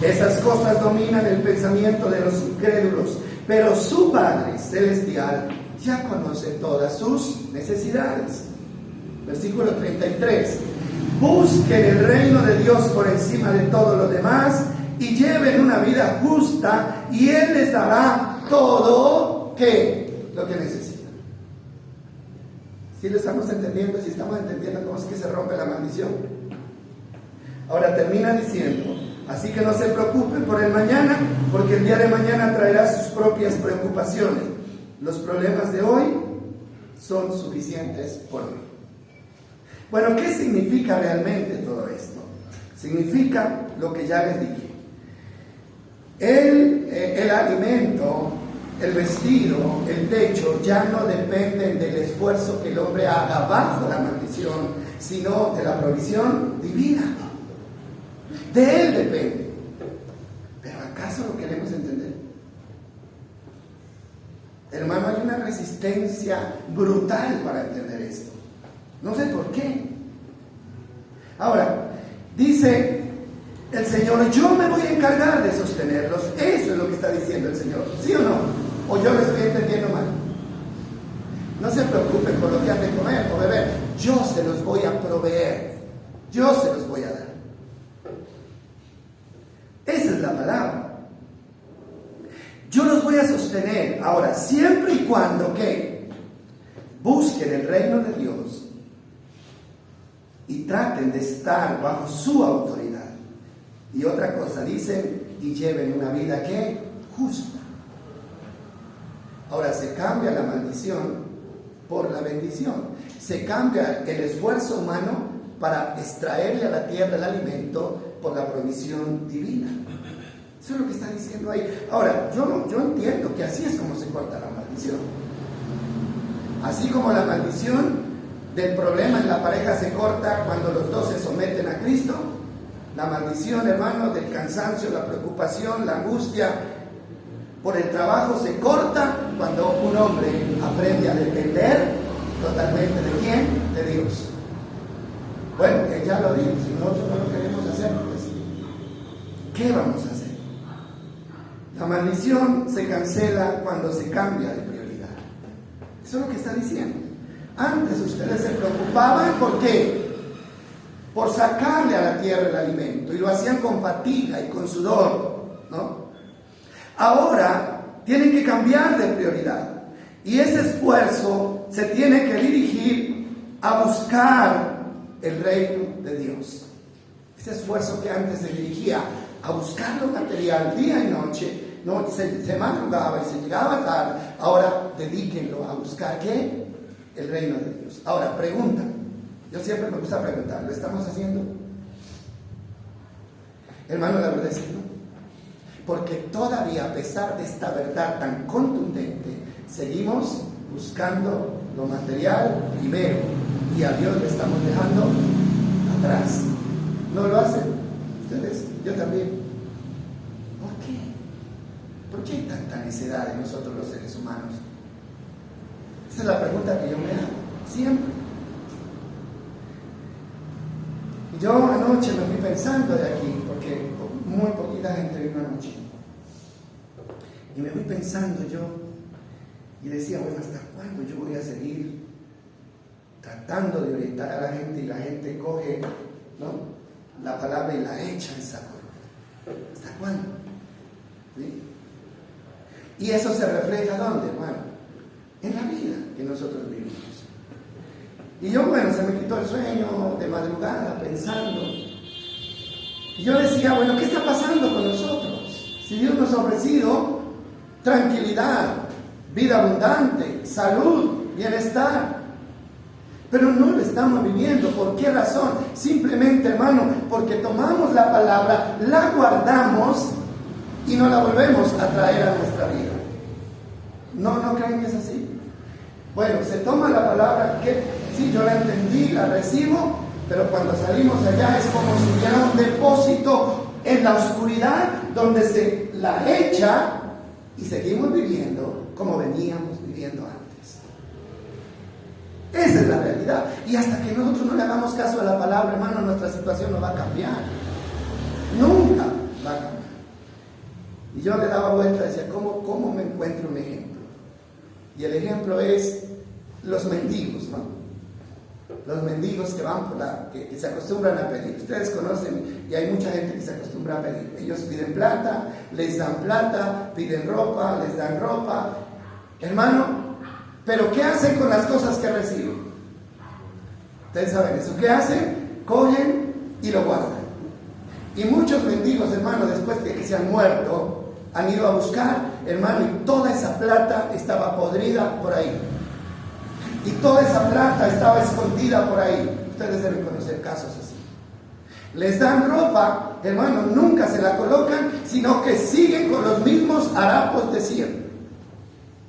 Esas cosas dominan el pensamiento de los incrédulos, pero su Padre Celestial ya conoce todas sus necesidades. Versículo 33. Busquen el reino de Dios por encima de todo lo demás y lleven una vida justa, y Él les dará todo lo que necesitan. ¿Sí lo estamos entendiendo? ¿Sí estamos entendiendo cómo es que se rompe la maldición? Ahora termina diciendo: así que no se preocupen por el mañana, porque el día de mañana traerá sus propias preocupaciones. Los problemas de hoy son suficientes por hoy. Bueno, ¿qué significa realmente todo esto? Significa lo que ya les dije. El alimento, el vestido, el techo ya no dependen del esfuerzo que el hombre haga bajo la maldición, sino de la provisión divina. De Él depende. ¿Pero acaso lo queremos entender? Hermano, hay una resistencia brutal para entender esto. No sé por qué. Ahora, dice el Señor: yo me voy a encargar de sostenerlos. Eso es lo que está diciendo el Señor. ¿Sí o no? ¿O yo lo estoy entendiendo mal? No se preocupen por lo que han de comer o beber. Yo se los voy a proveer. Yo se los voy a dar. Esa es la palabra. Yo los voy a sostener. Ahora, siempre y cuando que busquen el reino de Dios y traten de estar bajo su autoridad. Y otra cosa, dicen, y lleven una vida que justa. Ahora, se cambia la maldición por la bendición. Se cambia el esfuerzo humano para extraerle a la tierra el alimento por la provisión divina. Eso es lo que está diciendo ahí. Ahora, yo entiendo que así es como se corta la maldición. Así como la maldición del problema en la pareja se corta cuando los dos se someten a Cristo, la maldición, hermano, del cansancio, la preocupación, la angustia por el trabajo se corta cuando un hombre aprende a depender totalmente ¿de quién? De Dios. Bueno, Él ya lo dijo. Si nosotros no lo queremos hacer, pues, ¿qué vamos a hacer? La maldición se cancela cuando se cambia de prioridad. Eso es lo que está diciendo. Antes ustedes se preocupaban, ¿por qué? Por sacarle a la tierra el alimento, y lo hacían con fatiga y con sudor, ¿no? Ahora tienen que cambiar de prioridad, y ese esfuerzo se tiene que dirigir a buscar el reino de Dios. Ese esfuerzo que antes se dirigía a buscar lo material día y noche, no, se madrugaba y se llegaba tarde, ahora dedíquenlo a buscar ¿qué? El reino de Dios. Ahora, pregunta. Yo siempre me gusta preguntar, ¿lo estamos haciendo? Hermano, la verdad es que no. Porque todavía, a pesar de esta verdad tan contundente, seguimos buscando lo material primero, y a Dios le estamos dejando atrás. ¿No lo hacen? Ustedes, yo también. ¿Por qué? ¿Por qué hay tanta necedad en nosotros los seres humanos? Esa es la pregunta que yo me hago, siempre. Y yo anoche me fui pensando de aquí, porque muy poquita gente vino anoche. Y me fui pensando yo, y decía, bueno, ¿hasta cuándo yo voy a seguir tratando de orientar a la gente, y la gente coge, ¿no?, la palabra y la echa en saco? ¿Hasta cuándo? ¿Sí? Y eso se refleja ¿dónde, hermano? En la vida que nosotros vivimos. Y yo, bueno, se me quitó el sueño de madrugada pensando. Y yo decía, bueno, ¿qué está pasando con nosotros? Si Dios nos ha ofrecido tranquilidad, vida abundante, salud, bienestar, pero no lo estamos viviendo. ¿Por qué razón? Simplemente, hermano, porque tomamos la palabra, la guardamos y no la volvemos a traer a nuestra vida. ¿No creen que es así? Bueno, se toma la palabra que sí, yo la entendí, la recibo, pero cuando salimos allá es como si hubiera un depósito en la oscuridad donde se la echa y seguimos viviendo como veníamos viviendo antes. Esa es la realidad. Y hasta que nosotros no le hagamos caso a la palabra, hermano, nuestra situación no va a cambiar. Nunca va a cambiar. Y yo le daba vuelta y decía, ¿cómo me encuentro un ejemplo? Y el ejemplo es los mendigos, ¿no? Los mendigos que van que se acostumbran a pedir. Ustedes conocen, y hay mucha gente que se acostumbra a pedir. Ellos piden plata, les dan plata, piden ropa, les dan ropa. Hermano, pero ¿qué hacen con las cosas que reciben? Ustedes saben eso. ¿Qué hacen? Cogen y lo guardan. Y muchos mendigos, hermano, después de que se han muerto, han ido a buscar, hermano, y toda esa plata estaba podrida por ahí. Y toda esa plata estaba escondida por ahí. Ustedes deben conocer casos así. Les dan ropa, hermano, nunca se la colocan, sino que siguen con los mismos harapos de siempre.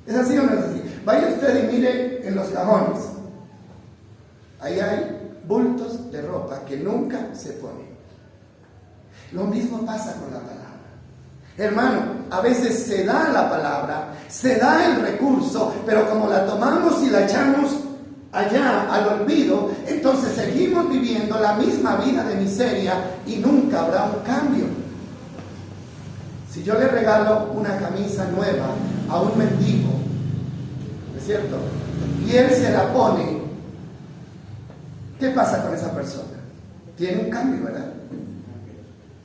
¿Es así o no es así? Vaya usted y mire en los cajones. Ahí hay bultos de ropa que nunca se ponen. Lo mismo pasa con la palabra. Hermano, a veces se da la palabra, se da el recurso, pero como la tomamos y la echamos allá al olvido, entonces seguimos viviendo la misma vida de miseria y nunca habrá un cambio. Si yo le regalo una camisa nueva a un mendigo, ¿no es cierto? Y él se la pone, ¿qué pasa con esa persona? Tiene un cambio, ¿verdad?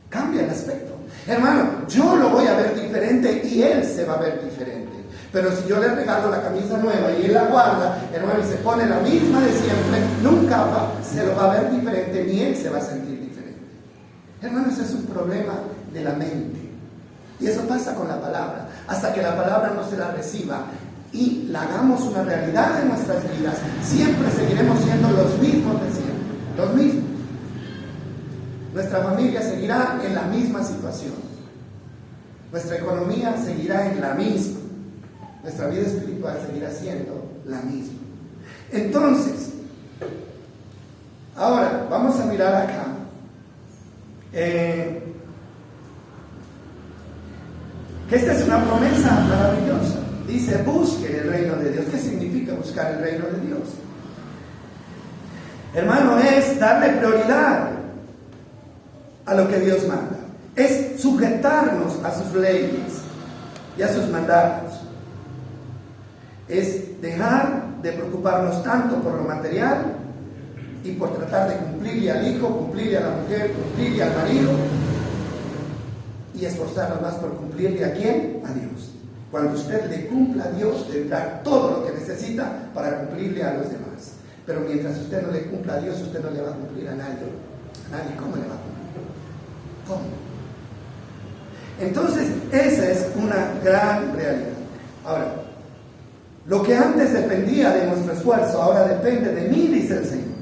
Cambia el aspecto. Hermano, yo lo voy a ver diferente y él se va a ver diferente. Pero si yo le regalo la camisa nueva y él la guarda, hermano, y se pone la misma de siempre, nunca se lo va a ver diferente ni él se va a sentir diferente. Hermano, ese es un problema de la mente. Y eso pasa con la palabra. Hasta que la palabra no se la reciba y la hagamos una realidad en nuestras vidas, siempre seguiremos siendo los mismos de siempre. Los mismos. Nuestra familia seguirá en la misma situación. Nuestra economía seguirá en la misma. Nuestra vida espiritual seguirá siendo la misma. Entonces, ahora vamos a mirar acá. Que esta es una promesa maravillosa. Dice, busquen el reino de Dios. ¿Qué significa buscar el reino de Dios? Hermano, es darle prioridad a lo que Dios manda. Es sujetarnos a sus leyes y a sus mandatos. Es dejar de preocuparnos tanto por lo material y por tratar de cumplirle al hijo, cumplirle a la mujer, cumplirle al marido y esforzarnos más por cumplirle a ¿quién? A Dios. Cuando usted le cumpla a Dios, tendrá todo lo que necesita para cumplirle a los demás. Pero mientras usted no le cumpla a Dios, usted no le va a cumplir a nadie. A nadie, ¿cómo le va a cumplir? ¿Cómo? Entonces, esa es una gran realidad. Ahora, lo que antes dependía de nuestro esfuerzo, ahora depende de mí, dice el Señor.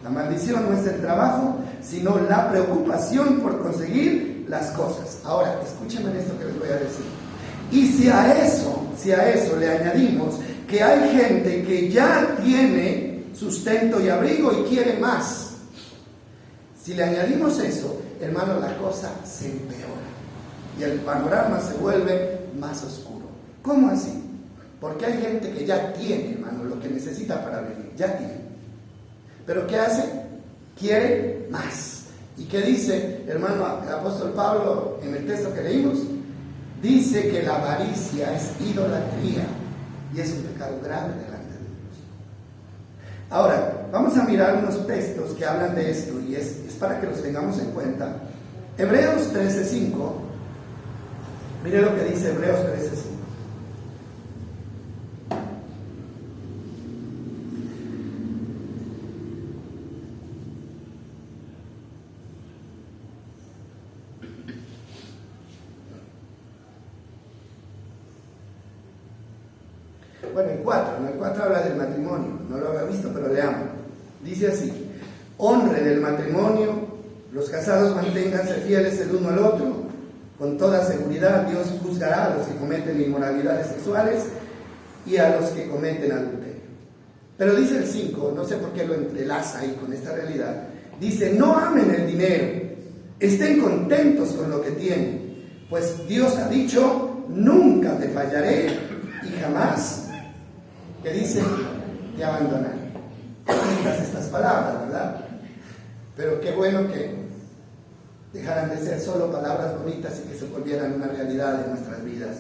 La maldición no es el trabajo, sino la preocupación por conseguir las cosas. Ahora, escúchenme esto que les voy a decir. Y si a eso le añadimos que hay gente que ya tiene sustento y abrigo y quiere más, si le añadimos eso, hermano, la cosa se empeora y el panorama se vuelve más oscuro. ¿Cómo así? Porque hay gente que ya tiene, hermano, lo que necesita para vivir, ya tiene. ¿Pero qué hace? Quiere más. ¿Y qué dice, hermano, el apóstol Pablo en el texto que leímos? Dice que la avaricia es idolatría y es un pecado grave delante de Dios. Ahora, vamos a mirar unos textos que hablan de esto y es para que los tengamos en cuenta. Hebreos 13:5. Mire lo que dice Hebreos 13:5. Bueno, el 4, ¿no? El 4 habla del matrimonio, no lo había visto, pero leamos. Dice así: honren el matrimonio, los casados manténganse fieles el uno al otro. Con toda seguridad Dios juzgará a los que cometen inmoralidades sexuales y a los que cometen adulterio. Pero dice el 5, no sé por qué lo entrelaza ahí con esta realidad, dice: no amen el dinero, estén contentos con lo que tienen, pues Dios ha dicho: nunca te fallaré y jamás, que dice, te abandonaré. Estas palabras, ¿verdad? Pero qué bueno que dejaran de ser solo palabras bonitas y que se volvieran una realidad en nuestras vidas.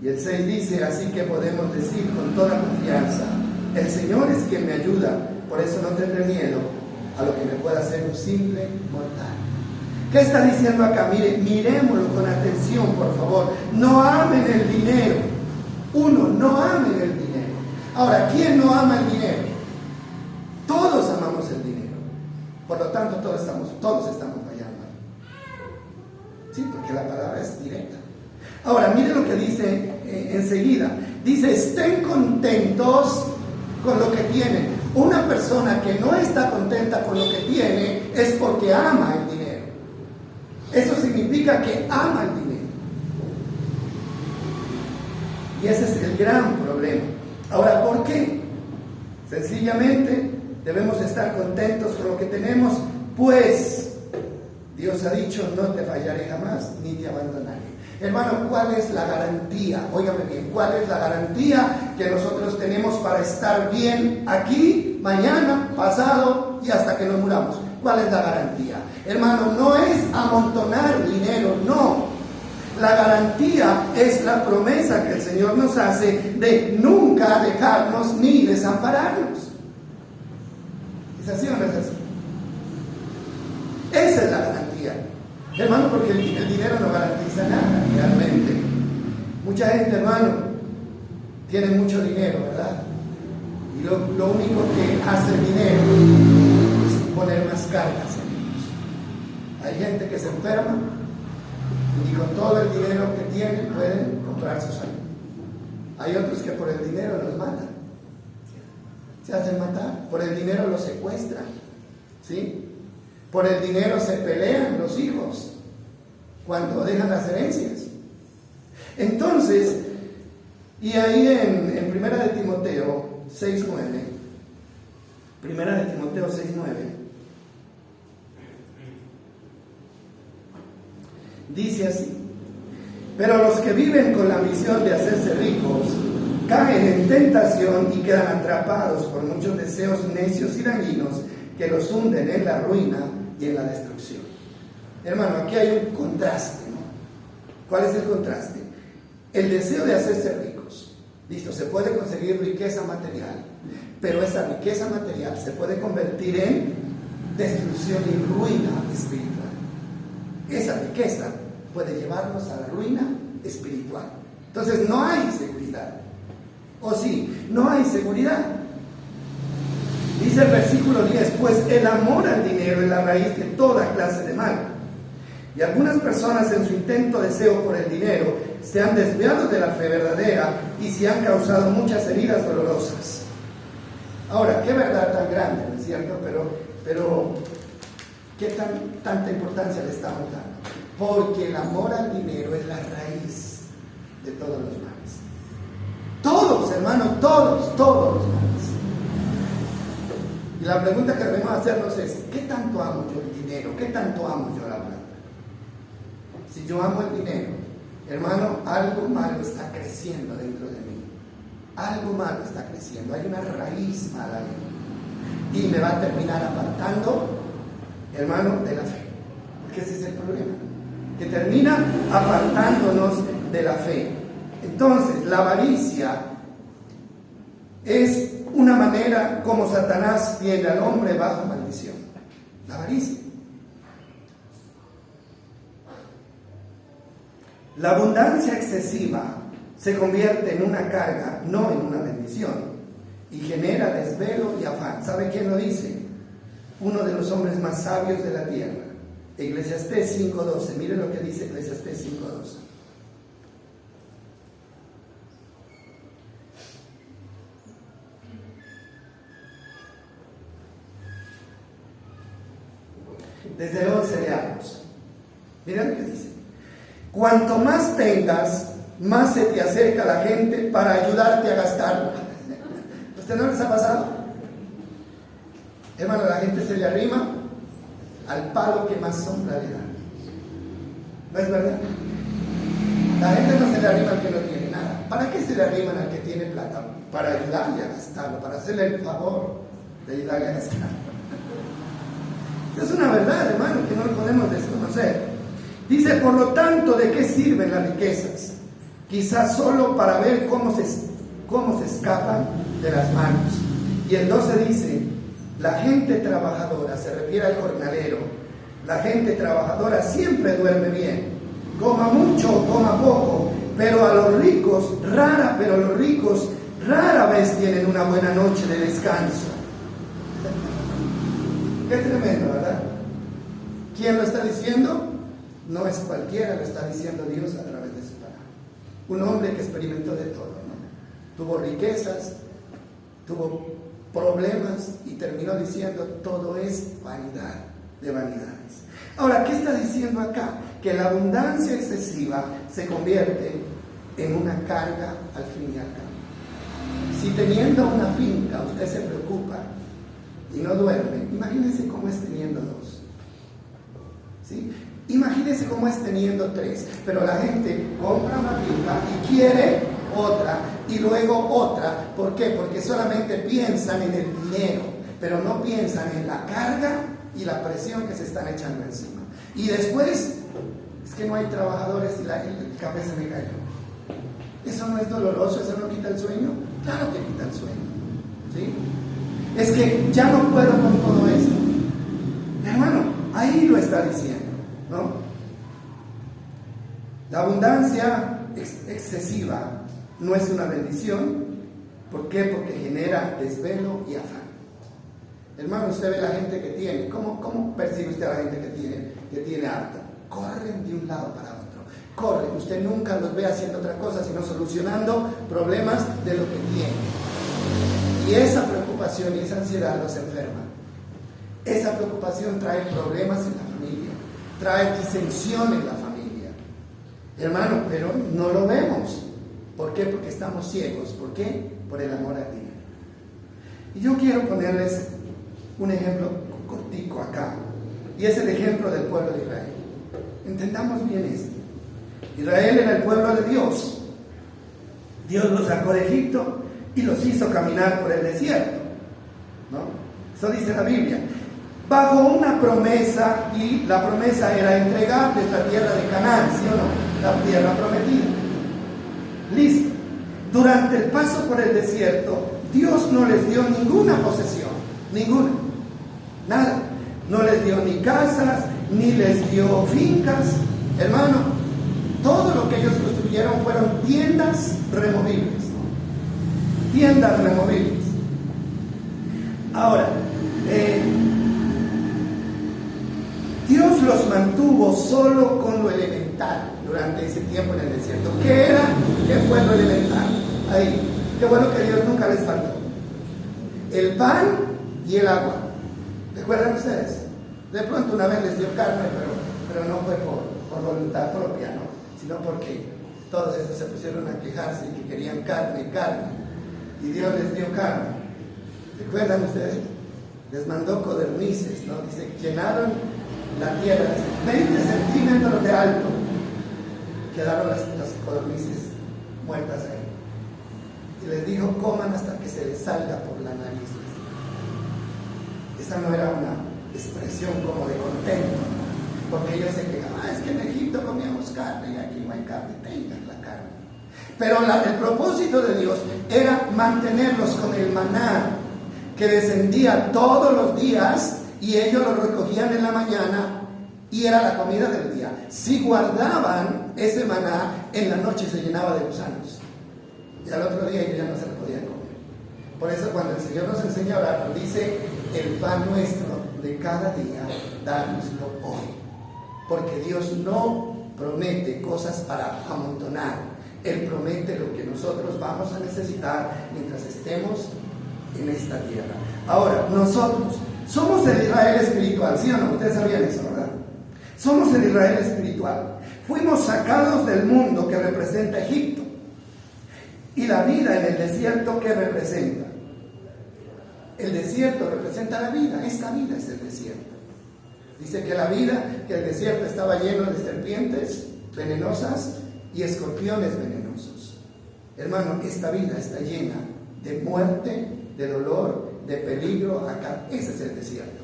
Y el 6 dice: así que podemos decir con toda confianza: el Señor es quien me ayuda, por eso no tendré miedo a lo que me pueda hacer un simple mortal. ¿Qué está diciendo acá? Miremoslo con atención, por favor. No amen el dinero. Uno, no amen el dinero. Ahora, ¿quién no ama el dinero? Todos amamos el dinero. Por lo tanto, todos estamos fallando. Sí, porque la palabra es directa. Ahora, mire lo que dice enseguida. Dice: estén contentos con lo que tienen. Una persona que no está contenta con lo que tiene es porque ama el dinero. Eso significa que ama el dinero. Y ese es el gran problema. Ahora, ¿por qué? Sencillamente debemos estar contentos con lo que tenemos, pues Dios ha dicho: no te fallaré jamás, ni te abandonaré. Hermano, ¿cuál es la garantía? Óigame bien, ¿cuál es la garantía que nosotros tenemos para estar bien aquí, mañana, pasado y hasta que nos muramos? ¿Cuál es la garantía? Hermano, no es amontonar dinero, no. La garantía es la promesa que el Señor nos hace de nunca dejarnos ni desampararnos. ¿Es así o no es así? Esa es la garantía. Hermano, porque el dinero no garantiza nada, realmente. Mucha gente, hermano, tiene mucho dinero, ¿verdad? Y lo único que hace el dinero es poner más cargas en ellos. Hay gente que se enferma y con todo el dinero que tienen pueden comprar su salud. Hay otros que por el dinero los matan. Se hacen matar. Por el dinero los secuestran. ¿Sí? Por el dinero se pelean los hijos cuando dejan las herencias. Entonces, y ahí en Primera de Timoteo 6:9, Primera de Timoteo 6:9, dice así: pero los que viven con la ambición de hacerse ricos caen en tentación y quedan atrapados por muchos deseos necios y dañinos que los hunden en la ruina y en la destrucción. Hermano, aquí hay un contraste, ¿no? ¿Cuál es el contraste? El deseo de hacerse ricos. Listo, se puede conseguir riqueza material, pero esa riqueza material se puede convertir en destrucción y ruina espiritual. Esa riqueza puede llevarnos a la ruina espiritual. Entonces no hay seguridad. ¿O sí? No hay seguridad. Dice el versículo 10: pues el amor al dinero es la raíz de toda clase de mal. Y algunas personas en su intento deseo por el dinero se han desviado de la fe verdadera y se han causado muchas heridas dolorosas. Ahora, qué verdad tan grande, ¿no es cierto? Pero ¿qué tanta importancia le estamos dando? Porque el amor al dinero es la raíz de todos los males. Todos, hermano, todos los males. Y la pregunta que debemos hacernos es: ¿qué tanto amo yo el dinero? ¿Qué tanto amo yo la plata? Si yo amo el dinero, hermano, algo malo está creciendo dentro de mí. Algo malo está creciendo. Hay una raíz mala ahí. Y me va a terminar apartando, hermano, de la fe. Porque ese es el problema. Que termina apartándonos de la fe. Entonces, la avaricia es una manera como Satanás tiene al hombre bajo maldición. La avaricia. La abundancia excesiva se convierte en una carga, no en una bendición, y genera desvelo y afán. ¿Sabe quién lo dice? Uno de los hombres más sabios de la tierra. Eclesiastés 5:12. Mire lo que dice Eclesiastés 5:12. desde el 11 leamos. Mira lo que dice. Cuanto más tengas, más se te acerca la gente para ayudarte a gastarlo. ¿A usted no les ha pasado? Hermano, la gente se le arrima al palo que más sombra le da. ¿No es verdad? La gente no se le arrima al que no tiene nada. ¿Para qué se le arriman al que tiene plata? Para ayudarle a gastarlo, para hacerle el favor de ayudarle a gastarlo. Es una verdad, hermano, que no lo podemos desconocer. Dice, por lo tanto, ¿de qué sirven las riquezas? Quizás solo para ver cómo se escapan de las manos. Y el 12 dice, la gente trabajadora, se refiere al jornalero, la gente trabajadora siempre duerme bien, coma mucho o coma poco, pero los ricos rara vez tienen una buena noche de descanso. Qué tremendo, ¿verdad? ¿Quién lo está diciendo? No es cualquiera, lo está diciendo Dios a través de su palabra. Un hombre que experimentó de todo, ¿no? Tuvo riquezas, tuvo problemas y terminó diciendo, todo es vanidad de vanidades. Ahora, ¿qué está diciendo acá? Que la abundancia excesiva se convierte en una carga al fin y al cabo. Si teniendo una finca usted se preocupa y no duerme, imagínese cómo es teniendo dos. ¿Sí? Imagínese cómo es teniendo tres. Pero la gente compra una finca y quiere otra y luego otra. ¿Por qué? Porque solamente piensan en el dinero, pero no piensan en la carga y la presión que se están echando encima. Y después, es que no hay trabajadores y el café se me cayó. ¿Eso no es doloroso? ¿Eso no quita el sueño? Claro que quita el sueño. ¿Sí? Es que ya no puedo con todo esto. Hermano, ahí lo está diciendo, ¿no? La abundancia excesiva no es una bendición. ¿Por qué? Porque genera desvelo y afán. Hermano, usted ve la gente que tiene. ¿Cómo percibe usted a la gente que tiene harto? Corren de un lado para otro. Corren. Usted nunca los ve haciendo otra cosa, sino solucionando problemas de lo que tiene. Y esa preocupación y esa ansiedad los enferma. Esa preocupación trae problemas en la familia, trae disensión en la familia. Hermano, pero no lo vemos. ¿Por qué? Porque estamos ciegos. ¿Por qué? Por el amor al dinero. Y yo quiero ponerles un ejemplo cortico acá. Y es el ejemplo del pueblo de Israel. Entendamos bien esto. Israel era el pueblo de Dios. Dios los sacó de Egipto y los hizo caminar por el desierto, ¿no? Eso dice la Biblia. Bajo una promesa, y la promesa era entregarles la tierra de Canaán, ¿sí o no? La tierra prometida. Listo. Durante el paso por el desierto, Dios no les dio ninguna posesión, ninguna, nada. No les dio ni casas, ni les dio fincas. Hermano, todo lo que ellos construyeron fueron tiendas removibles. Tiendas removibles. Ahora, Dios los mantuvo solo con lo elemental durante ese tiempo en el desierto. ¿Qué era? ¿Qué fue lo elemental? Ahí. Qué bueno que Dios nunca les faltó. El pan y el agua. ¿Recuerdan ustedes? De pronto una vez les dio carne, pero no fue por voluntad propia, ¿no? Sino porque todos esos se pusieron a quejarse y que querían carne. Y Dios les dio carne. ¿Recuerdan ustedes? Les mandó codornices, ¿no? Dice, llenaron la tierra, 20 centímetros de alto. Quedaron las codornices muertas ahí. Y les dijo, coman hasta que se les salga por la nariz. Esa no era una expresión como de contento, ¿no? Porque ellos se quejaban, es que en Egipto comíamos carne y aquí no hay carne, tengan la carne. Pero el propósito de Dios era mantenerlos con el maná que descendía todos los días y ellos lo recogían en la mañana y era la comida del día. Si guardaban ese maná, en la noche se llenaba de gusanos y al otro día ellos ya no se lo podían comer. Por eso cuando el Señor nos enseña a orar, nos dice, el pan nuestro de cada día, dánoslo hoy. Porque Dios no promete cosas para amontonar. Él promete lo que nosotros vamos a necesitar mientras estemos en esta tierra. Ahora, nosotros Somos el Israel espiritual, ¿sí o no? Ustedes sabían eso, ¿verdad? Somos el Israel espiritual. Fuimos sacados del mundo que representa Egipto. Y la vida en el desierto, ¿qué representa? El desierto representa la vida. Esta vida es el desierto. Dice que el desierto estaba lleno de serpientes venenosas y escorpiones venenosos. Hermano, esta vida está llena de muerte, de dolor, de peligro acá. Ese es el desierto.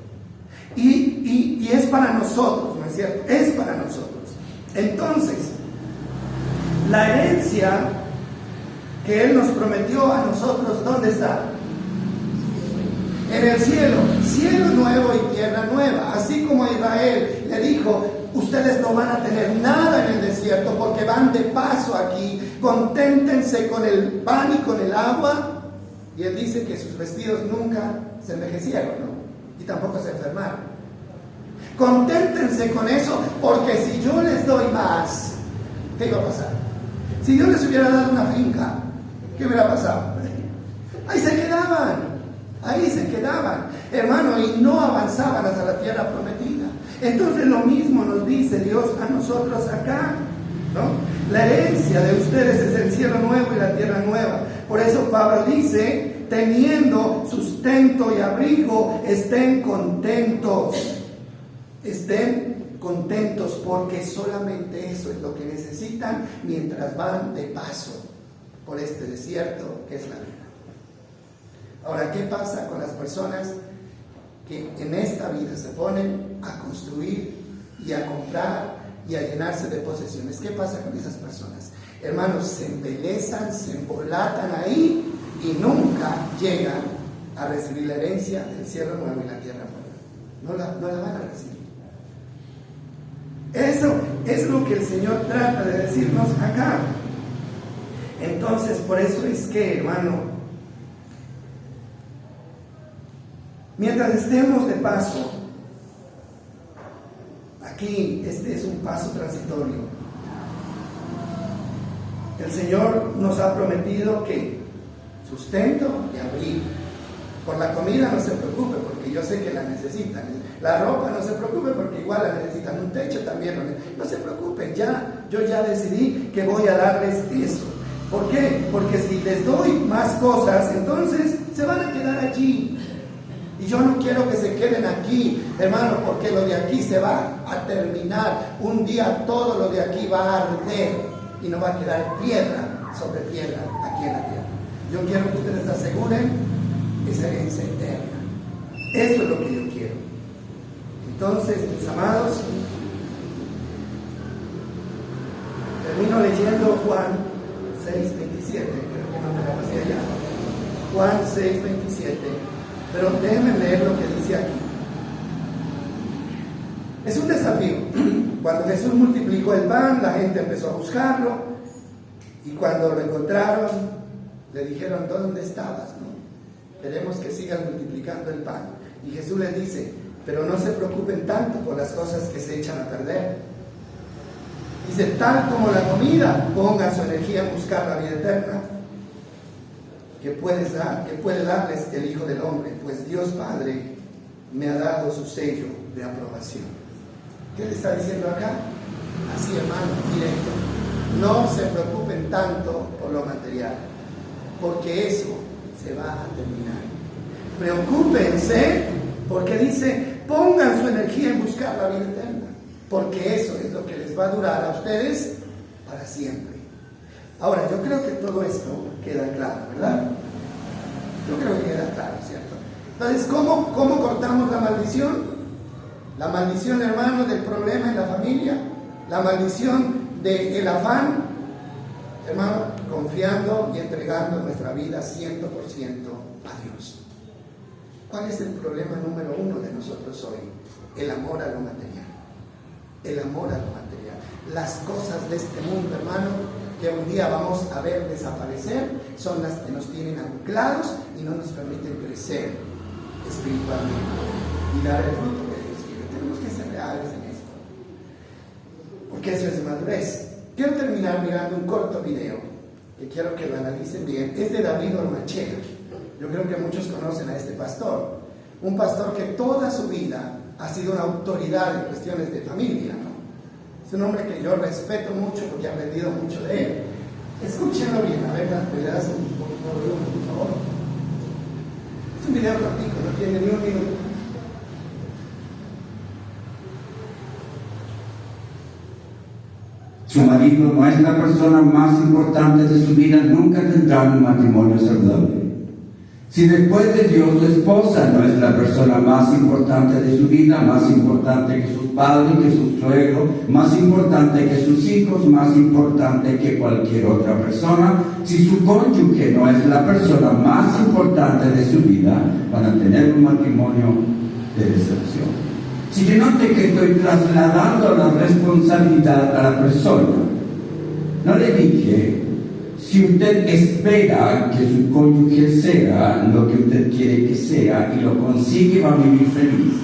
Y es para nosotros, ¿no es cierto? Es para nosotros. Entonces, la herencia que Él nos prometió a nosotros, ¿dónde está? En el cielo. Cielo nuevo y tierra nueva. Así como a Israel le dijo, ustedes no van a tener nada en el desierto porque van de paso aquí. Conténtense con el pan y con el agua. Y Él dice que sus vestidos nunca se envejecieron, ¿no? Y tampoco se enfermaron. Conténtense con eso, porque si yo les doy más, ¿qué iba a pasar? Si yo les hubiera dado una finca, ¿qué hubiera pasado? Ahí se quedaban, hermano, y no avanzaban hacia la tierra prometida. Entonces lo mismo nos dice Dios a nosotros acá, ¿no? La herencia de ustedes es el cielo nuevo y la tierra nueva. Por eso Pablo dice, teniendo sustento y abrigo, estén contentos. Estén contentos, porque solamente eso es lo que necesitan mientras van de paso por este desierto que es la vida. Ahora, ¿qué pasa con las personas que en esta vida se ponen a construir y a comprar y a llenarse de posesiones? ¿Qué pasa con esas personas? Hermanos, se embelezan, se embolatan ahí y nunca llegan a recibir la herencia del cielo nuevo y la tierra nueva. No la van a recibir. Eso es lo que el Señor trata de decirnos acá. Entonces, por eso es que, hermano, mientras estemos de paso, aquí este es un paso transitorio. El Señor nos ha prometido que sustento y abrigo. Por la comida no se preocupe, porque yo sé que la necesitan. La ropa no se preocupe, porque igual la necesitan. Un techo también no se preocupen. Yo ya decidí que voy a darles eso. ¿Por qué? Porque si les doy más cosas, entonces se van a quedar allí. Y yo no quiero que se queden aquí, hermano, porque lo de aquí se va a terminar. Un día todo lo de aquí va a arder y no va a quedar piedra sobre piedra aquí en la tierra. Yo quiero que ustedes aseguren esa herencia eterna. Eso es lo que yo quiero. Entonces, mis amados, termino leyendo Juan 6:27. Creo que no me la pasé allá. Juan 6:27. Pero déjenme leer lo que dice aquí. Es un desafío. Cuando Jesús multiplicó el pan, la gente empezó a buscarlo. Y cuando lo encontraron, le dijeron, ¿dónde estabas? ¿No? Queremos que sigas multiplicando el pan. Y Jesús les dice, pero no se preocupen tanto por las cosas que se echan a perder. Dice, tal como la comida, pongan su energía en buscar la vida eterna, que puede darles el Hijo del Hombre, pues Dios Padre me ha dado su sello de aprobación. ¿Qué le está diciendo acá? Así, hermano, directo. No se preocupen tanto por lo material, porque eso se va a terminar. Preocúpense, porque dice, pongan su energía en buscar la vida eterna, porque eso es lo que les va a durar a ustedes para siempre. Ahora, yo creo que todo esto queda claro, ¿verdad? Yo creo que queda claro, ¿cierto? Entonces, ¿cómo cortamos la maldición? La maldición, hermano, del problema en la familia, la maldición del afán, hermano, confiando y entregando nuestra vida 100% a Dios. ¿Cuál es el problema número uno de nosotros hoy? El amor a lo material. El amor a lo material. Las cosas de este mundo, hermano, que un día vamos a ver desaparecer, son las que nos tienen anclados y no nos permiten crecer espiritualmente y dar el fruto que Dios quiere. Tenemos que ser reales en esto, porque eso es madurez. Quiero terminar mirando un corto video que quiero que lo analicen bien. Es de David Ormachea. Yo creo que muchos conocen a este pastor. un pastor que toda su vida ha sido una autoridad en cuestiones de familia, ¿no? Es un hombre que yo respeto mucho porque he aprendido mucho de él. Escúchenlo bien, a ver, ¿me das un poquito de volumen, por favor? Es un video cortito, no tiene ni un minuto.
Su marido no es la persona más importante de su vida, nunca tendrá un matrimonio saludable. Si después de Dios su esposa no es la persona más importante de su vida, más importante que sus padres, que su suegro, más importante que sus hijos, más importante que cualquier otra persona, si su cónyuge no es la persona más importante de su vida, van a tener un matrimonio de decepción. Si yo note que estoy trasladando la responsabilidad a la persona, no le dije, si usted espera que su cónyuge sea lo que usted quiere que sea y lo consigue, va a vivir feliz.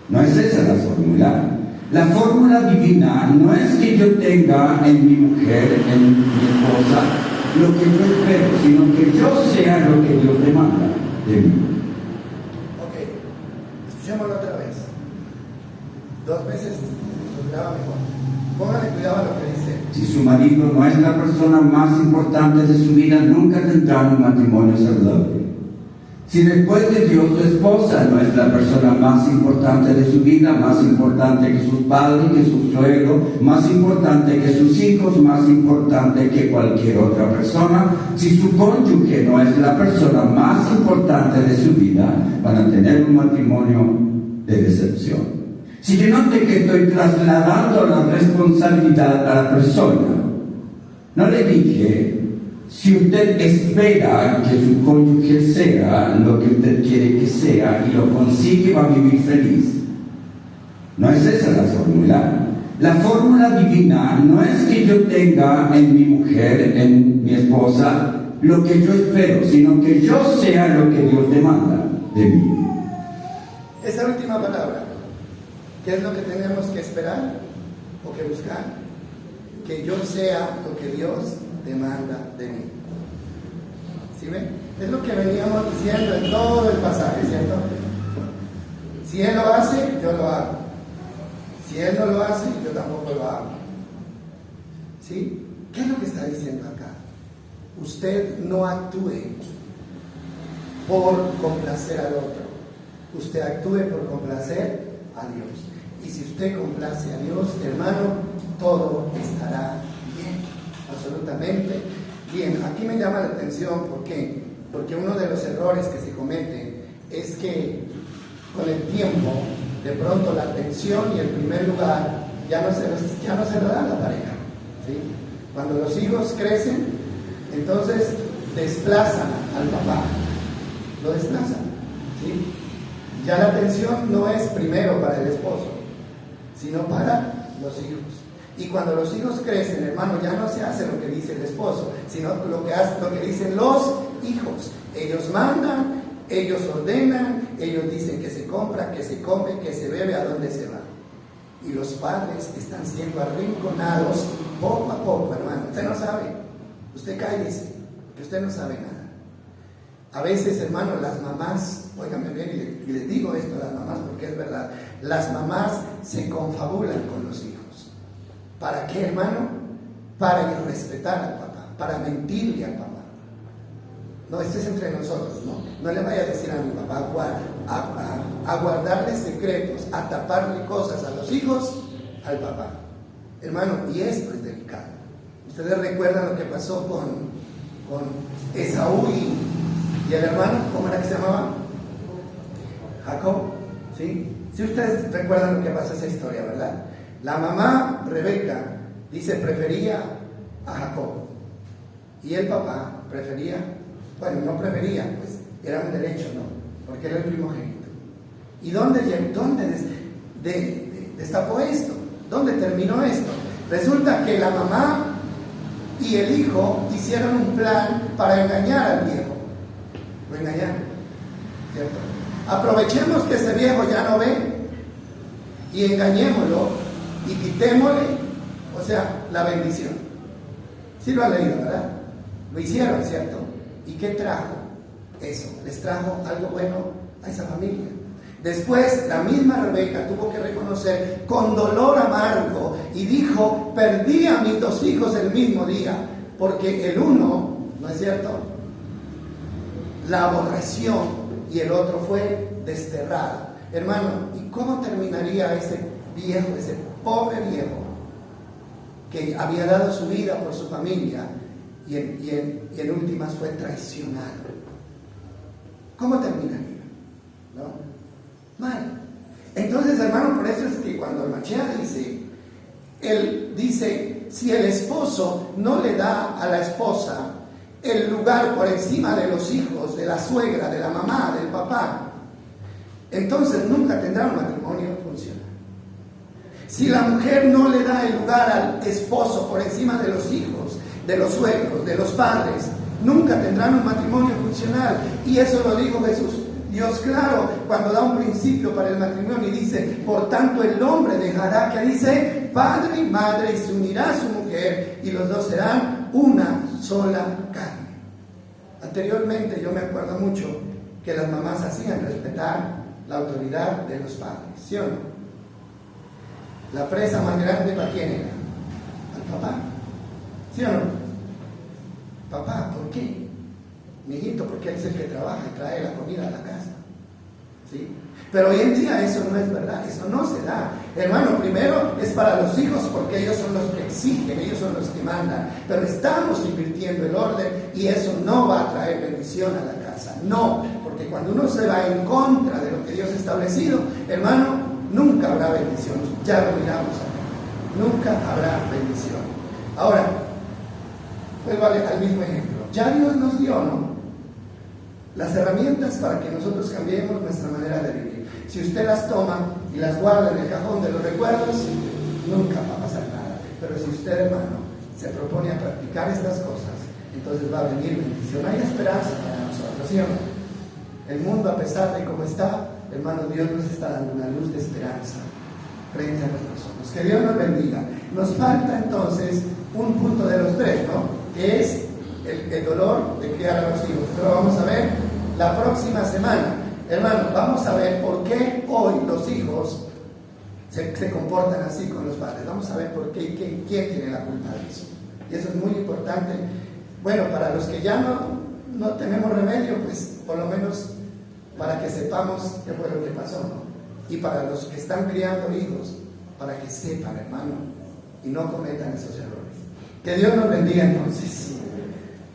No es esa la fórmula. La fórmula divina no es que yo tenga en mi mujer, en mi esposa, lo que yo espero, sino que yo sea lo que Dios demanda de mí.
Ok, escuchémoslo otra vez. 2 veces nos graba mejor. Póngale cuidado a lo que dice.
Si su marido no es la persona más importante de su vida, nunca tendrán un matrimonio saludable. Si después de Dios su esposa no es la persona más importante de su vida, más importante que sus padres, que su suegro, más importante que sus hijos, más importante que cualquier otra persona, si su cónyuge no es la persona más importante de su vida, van a tener un matrimonio de decepción. Si yo note que estoy trasladando la responsabilidad a la persona, no le dije, si usted espera que su cónyuge sea lo que usted quiere que sea y lo consigue, va a vivir feliz. No es esa la fórmula. La fórmula divina no es que yo tenga en mi mujer, en mi esposa, lo que yo espero, sino que yo sea lo que Dios demanda de mí.
Esa última palabra, ¿qué es lo que tenemos que esperar o que buscar? Que yo sea lo que Dios demanda de mí. ¿Sí ven? Es lo que veníamos diciendo en todo el pasaje, ¿cierto? Si Él lo hace, yo lo hago. Si Él no lo hace, yo tampoco lo hago. ¿Sí? ¿Qué es lo que está diciendo acá? Usted no actúe por complacer al otro. Usted actúe por complacer a Dios. Y si usted complace a Dios, hermano, todo estará bien, absolutamente bien. Aquí me llama la atención, ¿por qué? Porque uno de los errores que se comete es que con el tiempo, de pronto la atención y el primer lugar ya no se lo da a la pareja, ¿sí? Cuando los hijos crecen, entonces desplazan al papá, lo desplazan, ¿sí? Ya la atención no es primero para el esposo, sino para los hijos. Y cuando los hijos crecen, hermano, ya no se hace lo que dice el esposo, sino lo que dicen los hijos. Ellos mandan, ellos ordenan, ellos dicen que se compra, que se come, que se bebe, a dónde se va. Y los padres están siendo arrinconados poco a poco, hermano. Usted no sabe, usted cállese, que usted no sabe nada. A veces, hermano, las mamás, óiganme bien y les digo esto a las mamás porque es verdad, las mamás se confabulan con los hijos. ¿Para qué, hermano? Para irrespetar al papá, para mentirle al papá. No, esto es entre nosotros, ¿no? No le vaya a decir a mi papá a guardarle secretos, a taparle cosas a los hijos, al papá. Hermano, y esto es delicado. Ustedes recuerdan lo que pasó con Esaú y el hermano, ¿cómo era que se llamaba? Jacob, ¿sí? Si ustedes recuerdan lo que pasó esa historia, ¿verdad? La mamá, Rebeca, dice prefería a Jacob. Y el papá prefería, bueno, no prefería, pues era un derecho, ¿no? Porque era el primogénito. ¿Y dónde destapó esto? ¿Dónde terminó esto? Resulta que la mamá y el hijo hicieron un plan para engañar al viejo. Lo engañaron, ¿cierto? Aprovechemos que ese viejo ya no ve y engañémoslo y quitémosle, o sea, la bendición. Sí lo han leído, ¿verdad? Lo hicieron, ¿cierto? ¿Y qué trajo? eso, les trajo algo bueno a esa familia. Después, la misma Rebeca tuvo que reconocer con dolor amargo y dijo, perdí a mis 2 hijos el mismo día, porque el uno, ¿no es cierto?, la aborreció y el otro fue desterrado. Hermano, ¿y cómo terminaría ese viejo, ese pobre viejo que había dado su vida por su familia y en últimas fue traicionado? ¿Cómo terminaría? ¿No? Mal. Entonces, hermano, por eso es que cuando el Mashiach dice, él dice, si el esposo no le da a la esposa el lugar por encima de los hijos, de la suegra, de la mamá, del papá, entonces nunca tendrá un matrimonio funcional. Si la mujer no le da el lugar al esposo por encima de los hijos, de los suegros, de los padres, nunca tendrán un matrimonio funcional. Y eso lo dijo Jesús. Dios claro, cuando da un principio para el matrimonio y dice, por tanto el hombre dejará, que dice, padre y madre, y se unirá a su mujer, y los dos serán una sola carne. Anteriormente yo me acuerdo mucho que las mamás hacían respetar la autoridad de los padres, ¿sí o no? La presa más grande, ¿para quién era? Al papá, ¿sí o no? Papá, ¿por qué? Mijito, porque él es el que trabaja y trae la comida a la casa, ¿sí? Pero hoy en día eso no es verdad, eso no se da. Hermano, primero es para los hijos porque ellos son los que exigen, ellos son los que mandan. Pero estamos invirtiendo el orden y eso no va a traer bendición a la casa. No, porque cuando uno se va en contra de lo que Dios ha establecido, hermano, nunca habrá bendición. Ya lo miramos acá. Nunca habrá bendición. Ahora, vuelvo al mismo ejemplo. Ya Dios nos dio, ¿no?, las herramientas para que nosotros cambiemos nuestra manera de vivir. Si usted las toma y las guarda en el cajón de los recuerdos, nunca va a pasar nada. Pero si usted, hermano, se propone a practicar estas cosas, entonces va a venir bendición. Hay esperanza para nosotros, ¿sí o no? El mundo, a pesar de cómo está, hermano, Dios nos está dando una luz de esperanza frente a nuestros ojos. Que Dios nos bendiga. Nos falta entonces un punto de los 3, ¿no?, que es el dolor de criar a los hijos. Pero vamos a ver la próxima semana. Hermano, vamos a ver por qué hoy los hijos se comportan así con los padres. Vamos a ver por qué y quién tiene la culpa de eso. Y eso es muy importante. Bueno, para los que ya no tenemos remedio, pues por lo menos para que sepamos qué fue lo que pasó, ¿no? Y para los que están criando hijos, para que sepan, hermano, y no cometan esos errores. Que Dios nos bendiga entonces.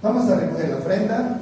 Vamos a recoger la ofrenda.